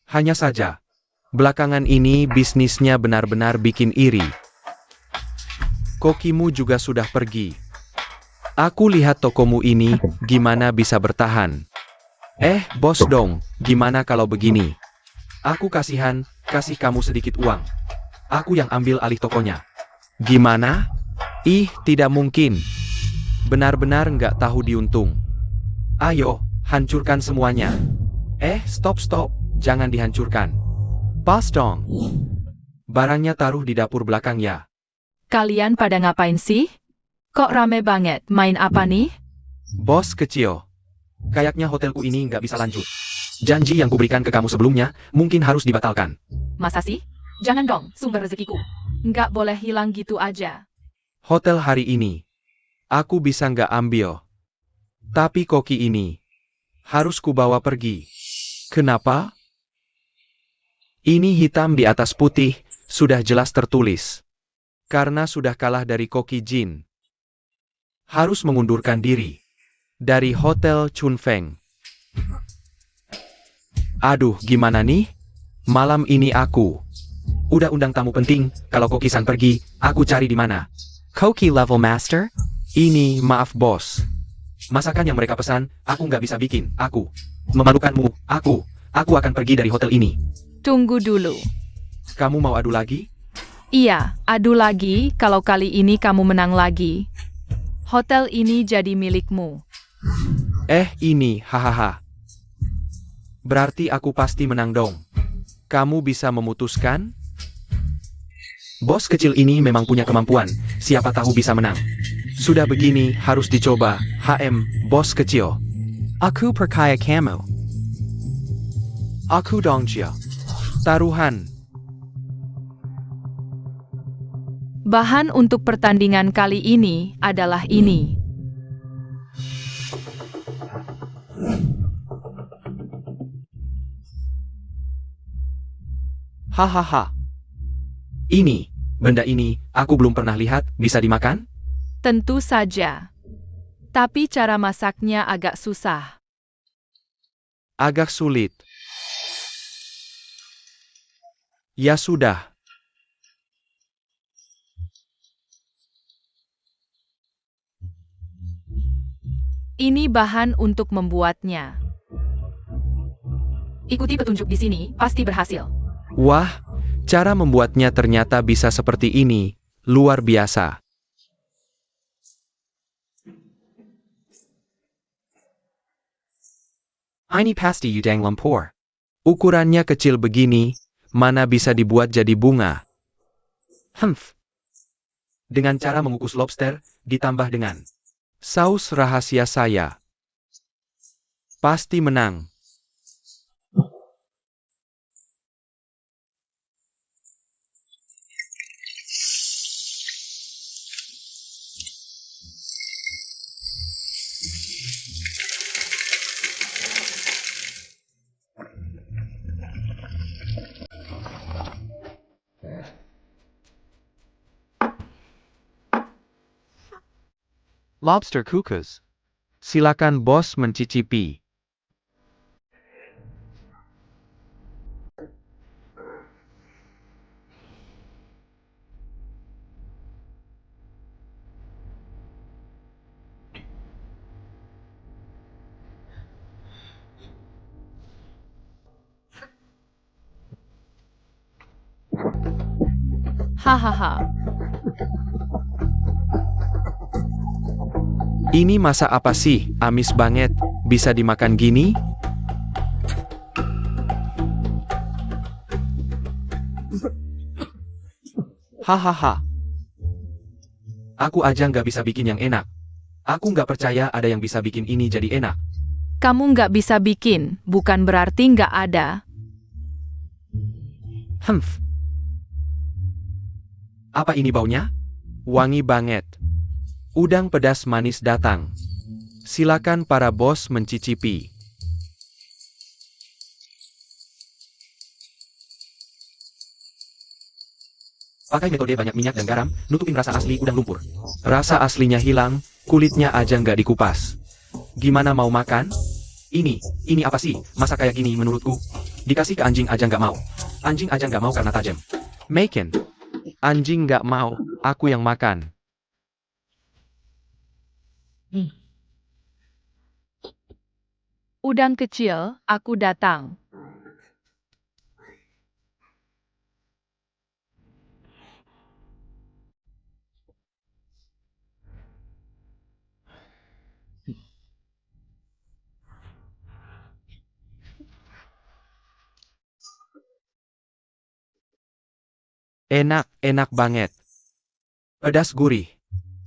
Hanya saja, belakangan ini bisnisnya benar-benar bikin iri. Kokimu juga sudah pergi. Aku lihat tokomu ini, gimana bisa bertahan? Bos Dong, gimana kalau begini? Aku kasihan, kasih kamu sedikit uang. Aku yang ambil alih tokonya. Gimana? Tidak mungkin. Benar-benar nggak tahu diuntung. Ayo, hancurkan semuanya. Stop, jangan dihancurkan. Bos Dong. Barangnya taruh di dapur belakang ya. Kalian pada ngapain sih? Kok rame banget, main apa nih? Bos kecil. Kayaknya hotelku ini nggak bisa lanjut. Janji yang kuberikan ke kamu sebelumnya, mungkin harus dibatalkan. Masa sih? Jangan dong, sumber rezekiku. Nggak boleh hilang gitu aja. Hotel hari ini, aku bisa nggak ambil. Tapi koki ini, harus kubawa pergi. Kenapa? Ini hitam di atas putih, sudah jelas tertulis. Karena sudah kalah dari koki Jin. Harus mengundurkan diri. Dari Hotel Chunfeng. Aduh, gimana nih? Malam ini aku udah undang tamu penting, kalau Koki-san pergi, aku cari di mana? Koki level master? Ini, maaf bos. Masakan yang mereka pesan, aku nggak bisa bikin, aku. Memalukanmu, aku akan pergi dari hotel ini. Tunggu dulu. Kamu mau adu lagi? Iya, adu lagi kalau kali ini kamu menang lagi. Hotel ini jadi milikmu. Ini, hahaha. Berarti aku pasti menang dong. Kamu bisa memutuskan? Bos kecil ini memang punya kemampuan, siapa tahu bisa menang. Sudah begini, harus dicoba. Bos kecil. Aku percaya kamu. Aku Dongjia. Taruhan. Bahan untuk pertandingan kali ini adalah ini. Hahaha. Ini, benda ini, aku belum pernah lihat, bisa dimakan? Tentu saja. Tapi cara masaknya agak susah. Agak sulit. Ya sudah. Ini bahan untuk membuatnya. Ikuti petunjuk di sini, pasti berhasil. Wah, cara membuatnya ternyata bisa seperti ini, luar biasa. Ini pasti udang lumpur. Ukurannya kecil begini, mana bisa dibuat jadi bunga? Dengan cara mengukus lobster, ditambah dengan saus rahasia saya. Pasti menang. Lobster kukus. Silakan bos mencicipi. Hahaha. Ini masak apa sih? Amis banget. Bisa dimakan gini? Hahaha. Aku aja nggak bisa bikin yang enak. Aku nggak percaya ada yang bisa bikin ini jadi enak. Kamu nggak bisa bikin, bukan berarti nggak ada. Apa ini baunya? Wangi banget. Udang pedas manis datang. Silakan para bos mencicipi. Pakai metode banyak minyak dan garam, nutupin rasa asli udang lumpur. Rasa aslinya hilang, kulitnya aja nggak dikupas. Gimana mau makan? Ini apa sih? Masa kayak gini menurutku? Dikasih ke anjing aja nggak mau. Anjing aja nggak mau karena tajam. Makan. Anjing nggak mau, aku yang makan. Udang kecil, aku datang. Enak banget. Pedas gurih.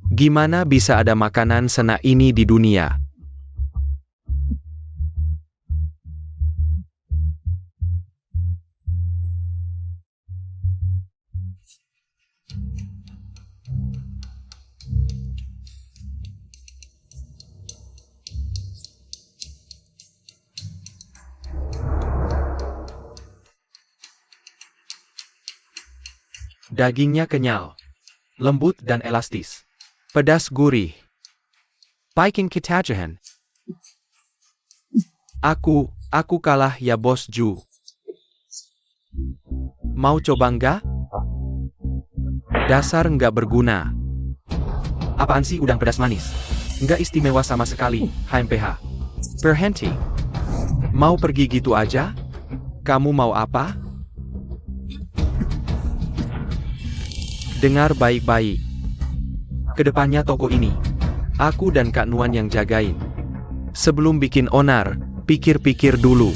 Gimana bisa ada makanan senak ini di dunia? Dagingnya kenyal, lembut dan elastis. Pedas gurih. Bikin ketagihan. Aku kalah ya bos Ju. Mau coba nggak? Dasar nggak berguna. Apaan sih udang pedas manis? Nggak istimewa sama sekali, HMPH. Berhenti. Mau pergi gitu aja? Kamu mau apa? Dengar baik-baik. Kedepannya toko ini, aku dan Kak Nuan yang jagain. Sebelum bikin onar, pikir-pikir dulu.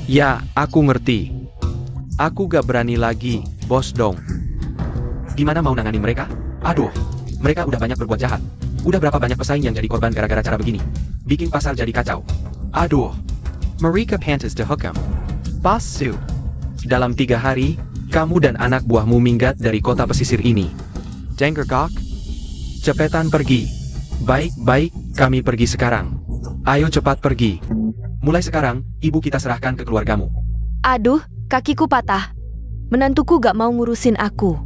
Ya, aku ngerti. Aku gak berani lagi, bos dong. Gimana mau nangani mereka? Aduh, mereka udah banyak berbuat jahat. Udah berapa banyak pesaing yang jadi korban gara-gara cara begini. Bikin pasar jadi kacau. Aduh. Mereka pantas dihukum. Boss Su. Dalam 3 hari, kamu dan anak buahmu minggat dari kota pesisir ini. Janggergok. Cepetan pergi. Baik-baik, kami pergi sekarang. Ayo cepat pergi. Mulai sekarang, ibu kita serahkan ke keluargamu. Aduh, kakiku patah. Menantuku gak mau ngurusin aku.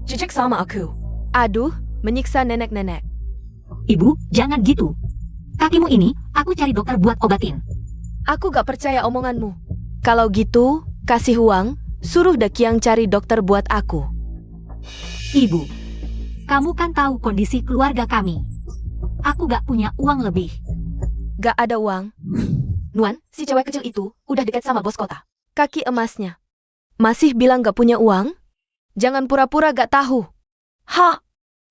Jijik sama aku. Aduh, menyiksa nenek-nenek. Ibu, jangan gitu. Kakimu ini, aku cari dokter buat obatin. Aku gak percaya omonganmu. Kalau gitu, kasih uang, suruh Dakiang cari dokter buat aku. Ibu, kamu kan tahu kondisi keluarga kami. Aku gak punya uang lebih. Gak ada uang. Nuan, si cewek kecil itu udah dekat sama bos kota. Kaki emasnya. Masih bilang gak punya uang? Jangan pura-pura gak tahu. Ha!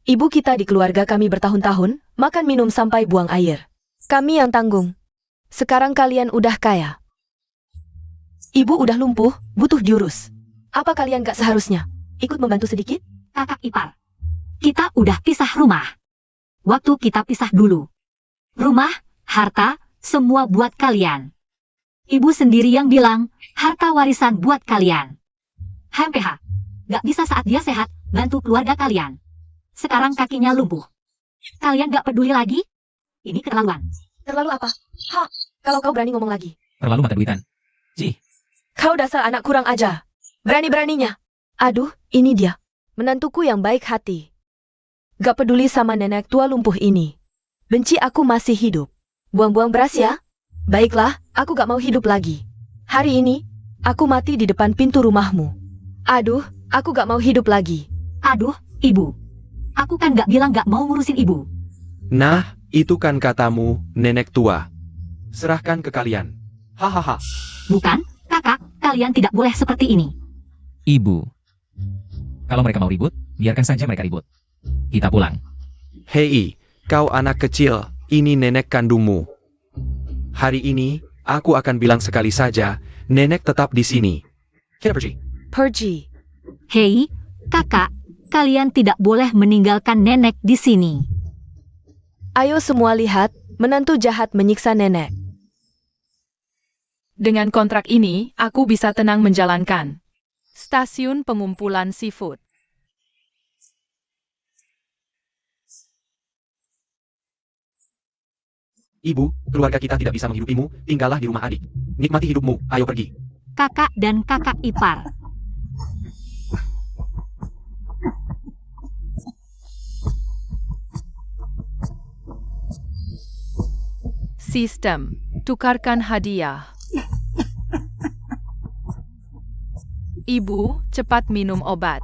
Ibu kita di keluarga kami bertahun-tahun, makan minum sampai buang air. Kami yang tanggung. Sekarang kalian udah kaya. Ibu udah lumpuh, butuh jurus. Apa kalian gak seharusnya ikut membantu sedikit? Kakak ipar, kita udah pisah rumah. Waktu kita pisah dulu. Rumah, harta, semua buat kalian. Ibu sendiri yang bilang, harta warisan buat kalian. HMPH, gak bisa saat dia sehat, bantu keluarga kalian. Sekarang kakinya lumpuh. Kalian gak peduli lagi? Ini keterlaluan. Terlalu apa? Ha! Kalau kau berani ngomong lagi. Terlalu mata duitan. Ji, Kau dasar anak kurang ajar. Berani-beraninya. Aduh, ini dia. Menantuku yang baik hati. Gak peduli sama nenek tua lumpuh ini. Benci aku masih hidup. Buang-buang beras ya? Baiklah, aku gak mau hidup lagi. Hari ini, aku mati di depan pintu rumahmu. Aduh, aku gak mau hidup lagi. Aduh, ibu. Aku kan gak bilang gak mau ngurusin ibu. Nah, itu kan katamu, nenek tua. Serahkan ke kalian. Hahaha. Bukan, kakak, kalian tidak boleh seperti ini. ibu. Kalau mereka mau ribut, biarkan saja mereka ribut. Kita pulang. Hei, kau anak kecil, ini nenek kandungmu. Hari ini, aku akan bilang sekali saja, nenek tetap di sini. Kita pergi. Pergi. Hei, kakak, kalian tidak boleh meninggalkan nenek di sini. Ayo semua lihat, menantu jahat menyiksa nenek. Dengan kontrak ini, aku bisa tenang menjalankan. Stasiun pengumpulan seafood. Ibu, keluarga kita tidak bisa menghidupimu, tinggallah di rumah adik. Nikmati hidupmu, ayo pergi. Kakak dan kakak ipar. Sistem. Tukarkan hadiah. Ibu, cepat minum obat.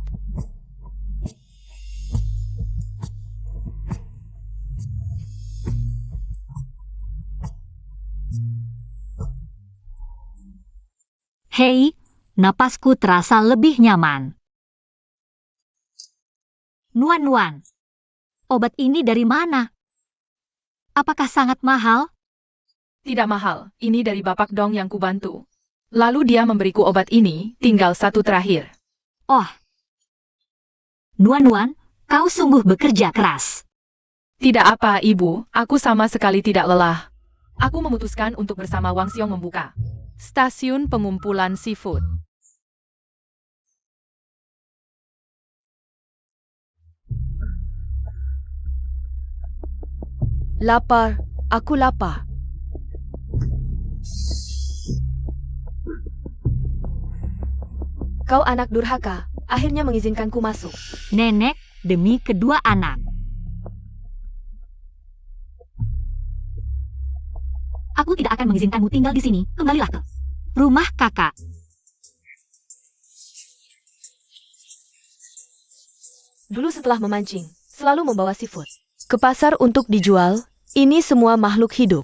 Hei, napasku terasa lebih nyaman. Nuan-nuan, obat ini dari mana? Apakah sangat mahal? Tidak mahal, ini dari Bapak Dong yang kubantu. Lalu dia memberiku obat ini, tinggal satu terakhir. Oh, Nuan-nuan, kau sungguh bekerja keras. Tidak apa, Ibu, aku sama sekali tidak lelah. Aku memutuskan untuk bersama Wang Xiong membuka stasiun pengumpulan seafood. Lapar, aku lapar. Kau anak durhaka, akhirnya mengizinkanku masuk. Nenek demi kedua anak. Aku tidak akan mengizinkanmu tinggal di sini. Kembalilah ke rumah kakak. Dulu setelah memancing, selalu membawa seafood ke pasar untuk dijual. Ini semua makhluk hidup.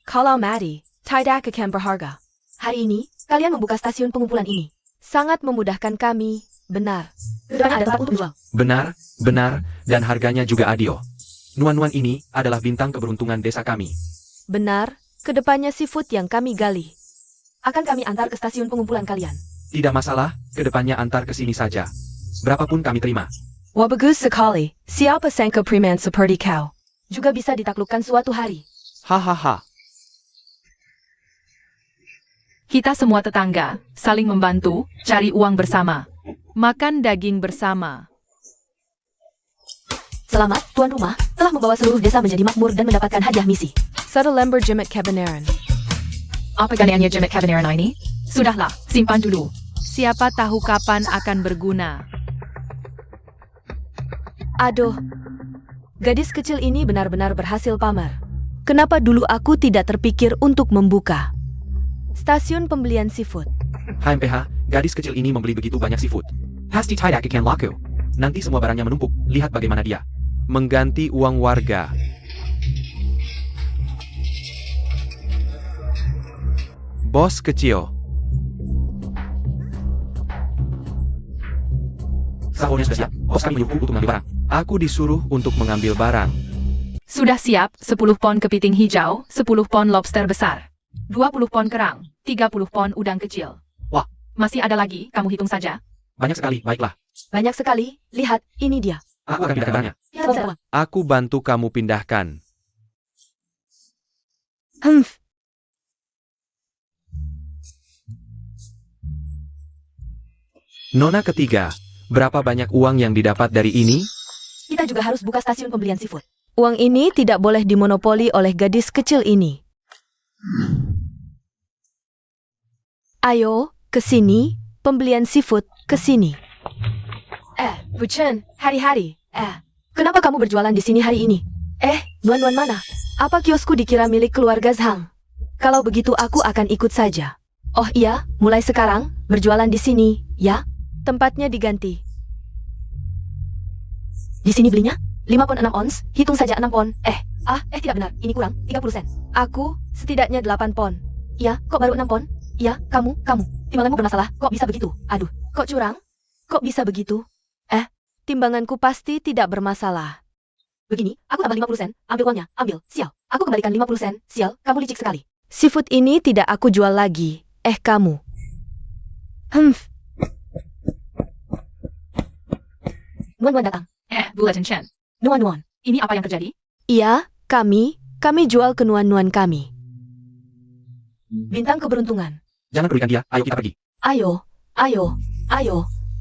Kalau mati, tidak akan berharga. Hari ini, kalian membuka stasiun pengumpulan ini. Sangat memudahkan kami, Benar. Kedepannya ada tempat untuk jual. Benar, benar, dan harganya juga adil. Nuan-nuan ini adalah bintang keberuntungan desa kami. Benar, kedepannya seafood yang kami gali akan kami antar ke stasiun pengumpulan kalian. Tidak masalah, kedepannya antar ke sini saja. Berapapun kami terima. Wah bagus sekali, siapa sangka preman seperti kau juga bisa ditaklukkan suatu hari. Hahaha. Kita semua tetangga, saling membantu, cari uang bersama. Makan daging bersama. Selamat, tuan rumah, telah membawa seluruh desa menjadi makmur dan mendapatkan hadiah misi. Satu lembar Jemet Kebenaran. Apa gantiannya Jemet Kebenaran ini? Sudahlah, simpan dulu. Siapa tahu kapan akan berguna. Aduh, gadis kecil ini benar-benar berhasil pamer. Kenapa dulu aku tidak terpikir untuk membuka stasiun pembelian seafood? HMPH, gadis kecil ini membeli begitu banyak seafood. Pasti tidak akan laku. Nanti semua barangnya menumpuk, lihat bagaimana dia mengganti uang warga. Bos kecil. Sahurnya sudah siap. Bos kami menyuruhku untuk mengambil barang. Aku disuruh untuk mengambil barang. Sudah siap, 10 pon kepiting hijau, 10 pon lobster besar, 20 pon kerang, 30 pon udang kecil. Wah. Masih ada lagi, kamu hitung saja. Banyak sekali, baiklah. Banyak sekali, lihat, ini dia. Aku akan pindahkan barangnya. Ya, sama-sama. Aku bantu kamu pindahkan. Nona ketiga, berapa banyak uang yang didapat dari ini? Kita juga harus buka stasiun pembelian seafood. Uang ini tidak boleh dimonopoli oleh gadis kecil ini. Ayo, ke sini, pembelian seafood, ke sini. Bu Chen, hari-hari. Kenapa kamu berjualan di sini hari ini? Nuan-nuan mana? Apa kiosku dikira milik keluarga Zhang? Kalau begitu aku akan ikut saja. Oh iya, mulai sekarang, berjualan di sini, ya? Tempatnya diganti. Di sini belinya? 5 pon 6 ons, hitung saja 6 pon. Tidak benar, ini kurang, 30 sen. Aku, setidaknya 8 pon. Ya, kok baru 6 pon? Ya, kamu. Timbanganmu bermasalah, kok bisa begitu? Aduh, kok curang? Kok bisa begitu? Timbanganku pasti tidak bermasalah. Begini, aku tambah 50 sen, ambil uangnya, ambil, sial. Aku kembalikan 50 sen, sial, kamu licik sekali. Seafood ini tidak aku jual lagi, kamu. Nuan-nuan datang. Bulletin Chen. Nuan-nuan. Ini apa yang terjadi? Iya, kami jual ke nuan-nuan kami. Bintang keberuntungan. Jangan pedulikan dia, ayo kita pergi. Ayo,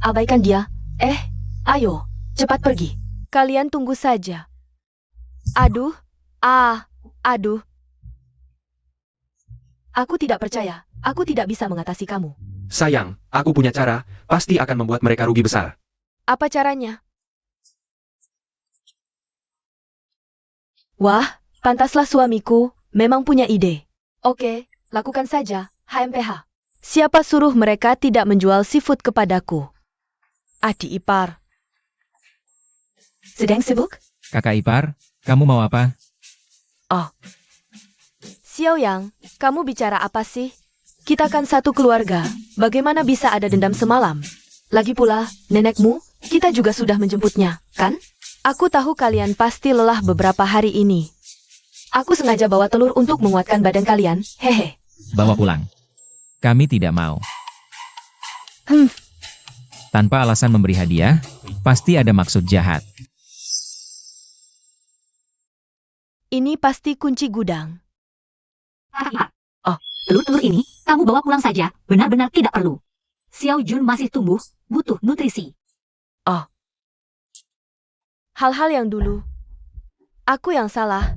abaikan dia. Ayo, cepat pergi. Kalian tunggu saja. Aduh. Aku tidak percaya, aku tidak bisa mengatasi kamu. Sayang, aku punya cara, pasti akan membuat mereka rugi besar. Apa caranya? Wah, pantaslah suamiku, memang punya ide. Oke, lakukan saja, HMPH. Siapa suruh mereka tidak menjual seafood kepadaku? Adik ipar. Sedang sibuk? Kakak ipar, kamu mau apa? Xiao Yang, kamu bicara apa sih? Kita kan satu keluarga, bagaimana bisa ada dendam semalam? Lagi pula, nenekmu, kita juga sudah menjemputnya, kan? Aku tahu kalian pasti lelah beberapa hari ini. Aku sengaja bawa telur untuk menguatkan badan kalian, hehe. Bawa pulang. Kami tidak mau. Tanpa alasan memberi hadiah, pasti ada maksud jahat. Ini pasti kunci gudang. Telur-telur ini, kamu bawa pulang saja, benar-benar tidak perlu. Xiao Jun masih tumbuh, butuh nutrisi. Hal-hal yang dulu. Aku yang salah.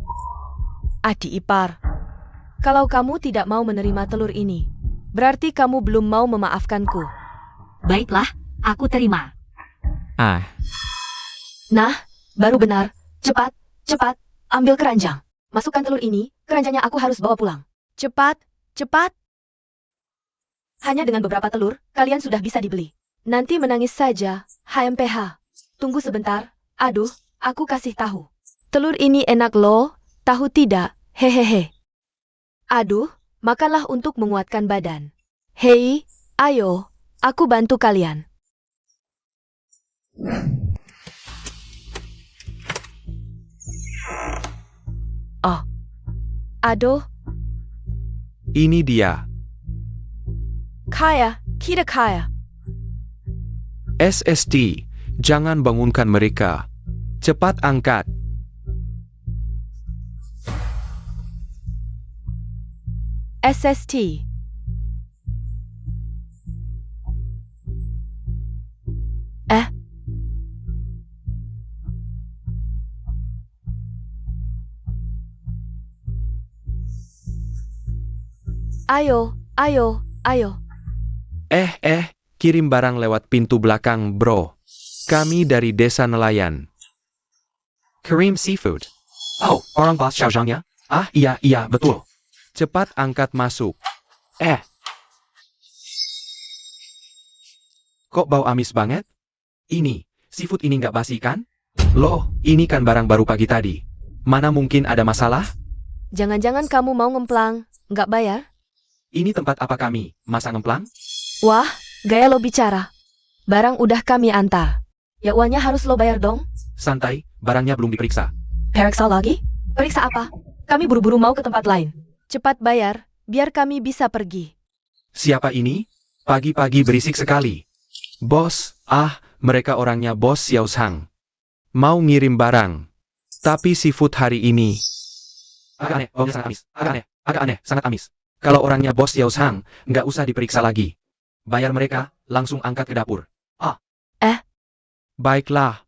Adik ipar. Kalau kamu tidak mau menerima telur ini, berarti kamu belum mau memaafkanku. Baiklah, aku terima. Nah, baru benar. Cepat, ambil keranjang. Masukkan telur ini, keranjangnya aku harus bawa pulang. Cepat. Hanya dengan beberapa telur, kalian sudah bisa dibeli. Nanti menangis saja, HMPH. Tunggu sebentar. Aduh, aku kasih tahu. Telur ini enak loh, tahu tidak? Hehehe. Aduh, makanlah untuk menguatkan badan. Hei, ayo, aku bantu kalian. Aduh, Ini dia. Kaya, kita kaya. SST, jangan bangunkan mereka. Cepat angkat. SST. Ayo, ayo, ayo. Kirim barang lewat pintu belakang, bro. Kami dari desa nelayan. Karim Seafood. Oh, orang bos Xiaozhang ya? Ah, iya, betul. Cepat angkat masuk. Kok bau amis banget? Ini, seafood ini nggak basi kan? Loh, ini kan barang baru pagi tadi. Mana mungkin ada masalah? Jangan-jangan kamu mau ngemplang, nggak bayar? Ini tempat apa kami? Masa ngemplang? Wah, gaya lo bicara. Barang udah kami antar. Ya uangnya harus lo bayar dong. Santai, barangnya belum diperiksa. Periksa lagi? Periksa apa? Kami buru-buru mau ke tempat lain. Cepat bayar, biar kami bisa pergi. Siapa ini? Pagi-pagi berisik sekali. Bos, mereka orangnya Bos Xiaozhang. Mau ngirim barang. Tapi seafood hari ini. Agak aneh, baunya sangat amis. Agak aneh, sangat amis. Kalau orangnya Bos Xiaozhang, nggak usah diperiksa lagi. Bayar mereka, langsung angkat ke dapur. Baiklah.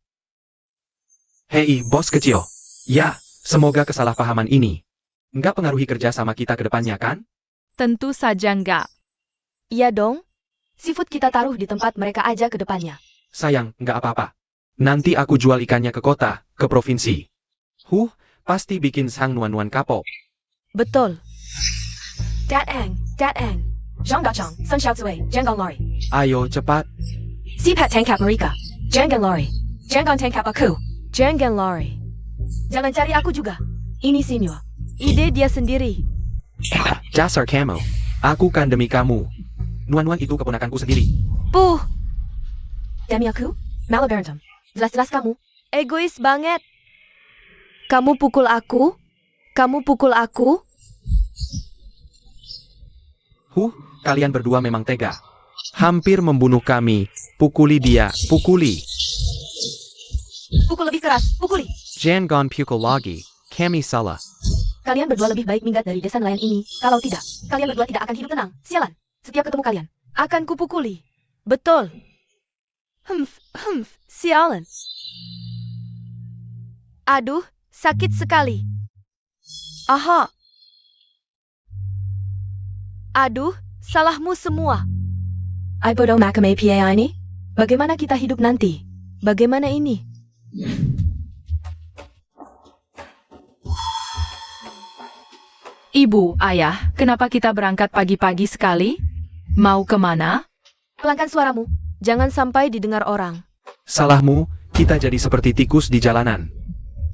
Hei, bos kecil. Ya, semoga kesalahpahaman ini nggak pengaruhi kerja sama kita ke depannya, kan? Tentu saja enggak. Iya dong. Seafood kita taruh di tempat mereka aja ke depannya. Sayang, nggak apa-apa. Nanti aku jual ikannya ke kota, ke provinsi. Pasti bikin sang nuan-nuan kapok. Betul. Dat Eng. Zhang Dachang, Sun Xiao Zui, Jangan Lori. Ayo, cepat. Sipat Tangkap Mereka. Jangan Lori. Jangan Tangkap aku. Jangan Lori. Jangan cari aku juga. Ini Sinyo. Ide dia sendiri. Dasar kamu. Aku kan demi kamu. Nuan-nuan itu keponakanku sendiri. Puh. Demi aku? Malabarantum. Jelas-jelas kamu. Egois banget. Kamu pukul aku? Kamu pukul aku? Kalian berdua memang tega. Hampir membunuh kami. Pukuli dia, pukuli. Pukul lebih keras, pukuli. Jangan pukul lagi. Kami salah. Kalian berdua lebih baik minggat dari desa nelayan ini. Kalau tidak, kalian berdua tidak akan hidup tenang. Sialan. Setiap ketemu kalian, akan kupukuli. Betul. Sialan. Aduh, sakit sekali. Aha. Aduh, salahmu semua. Aibodo makame PA ini? Bagaimana kita hidup nanti? Bagaimana ini? Ibu, ayah, kenapa kita berangkat pagi-pagi sekali? Mau kemana? Pelankan suaramu. Jangan sampai didengar orang. Salahmu, kita jadi seperti tikus di jalanan.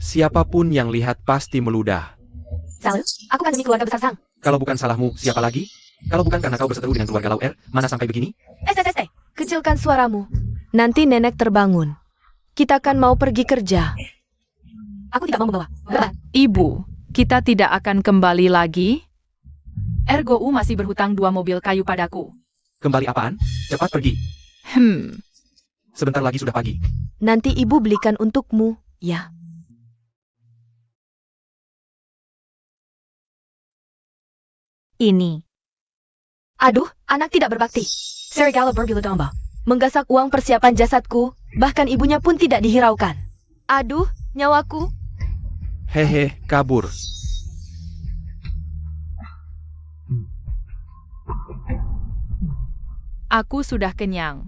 Siapapun yang lihat pasti meludah. Salut, aku kan demi keluarga besar Sang. Kalau bukan salahmu, siapa lagi? Kalau bukan karena kau berseteru dengan keluarga Lauer, mana sampai begini? Kecilkan suaramu. Nanti nenek terbangun. Kita kan mau pergi kerja. Aku tidak mau membawa. Ibu, kita tidak akan kembali lagi? Ergo masih berhutang 2 mobil kayu padaku. Kembali apaan? Cepat pergi. Sebentar lagi sudah pagi. Nanti ibu belikan untukmu, ya. Ini. Aduh, anak tidak berbakti. Serigala berbulu domba. Menggasak uang persiapan jasadku, bahkan ibunya pun tidak dihiraukan. Aduh, nyawaku. Hehe, kabur. Aku sudah kenyang.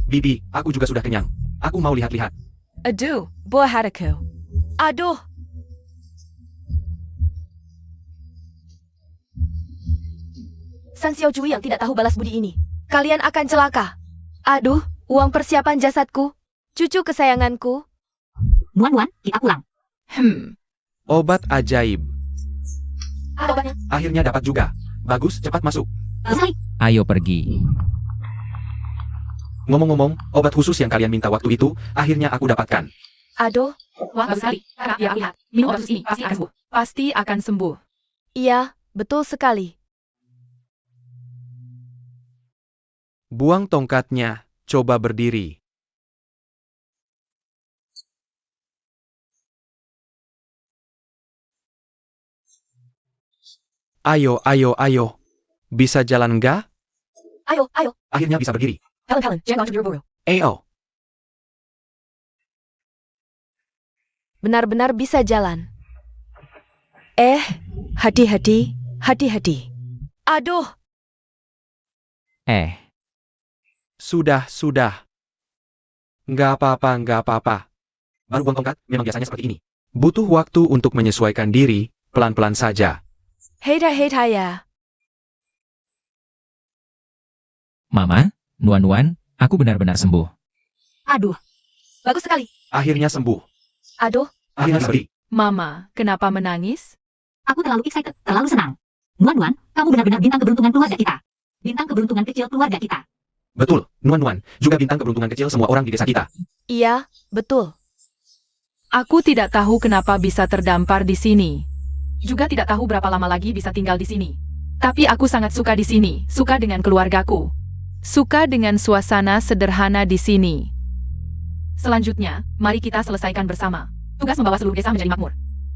Bibi, aku juga sudah kenyang. Aku mau lihat-lihat. Aduh, buah hatiku. Aduh. San Xiao Jui yang tidak tahu balas budi ini. Kalian akan celaka. Aduh, uang persiapan jasadku. Cucu kesayanganku. Nuan-nuan, kita pulang. Obat ajaib. Ada obatnya. Akhirnya dapat juga. Bagus, cepat masuk. Selesai. Ayo pergi. Ngomong-ngomong, obat khusus yang kalian minta waktu itu, akhirnya aku dapatkan. Aduh, Wah, bagus sekali. Kakak, ya lihat. Minum obat khusus ini, pasti akan sembuh. Pasti akan sembuh. iya, betul sekali. Buang tongkatnya, coba berdiri. Ayo, ayo, ayo. Bisa jalan nggak? Ayo, ayo. Akhirnya bisa berdiri. Helen, jangan terburu-buru. Ayo. Benar-benar bisa jalan. Hati-hati, hati-hati. Aduh, Sudah. Nggak apa-apa, nggak apa-apa. Baru buang tongkat, memang biasanya seperti ini. Butuh waktu untuk menyesuaikan diri, pelan-pelan saja. hei ya. Mama, Nuan-Nuan, aku benar-benar sembuh. Aduh, Bagus sekali. Akhirnya sembuh. Aduh, Akhirnya bisa berdiri. Mama, kenapa menangis? aku terlalu excited, terlalu senang. Nuan-Nuan, kamu benar-benar bintang keberuntungan keluarga kita. Bintang keberuntungan kecil keluarga kita. Betul, Nuan-Nuan, juga bintang keberuntungan kecil semua orang di desa kita. iya, betul. Aku tidak tahu kenapa bisa terdampar di sini. Juga tidak tahu berapa lama lagi bisa tinggal di sini. Tapi aku sangat suka di sini, suka dengan keluargaku. Suka dengan suasana sederhana di sini. Selanjutnya, mari kita selesaikan bersama. Tugas membawa seluruh desa menjadi makmur.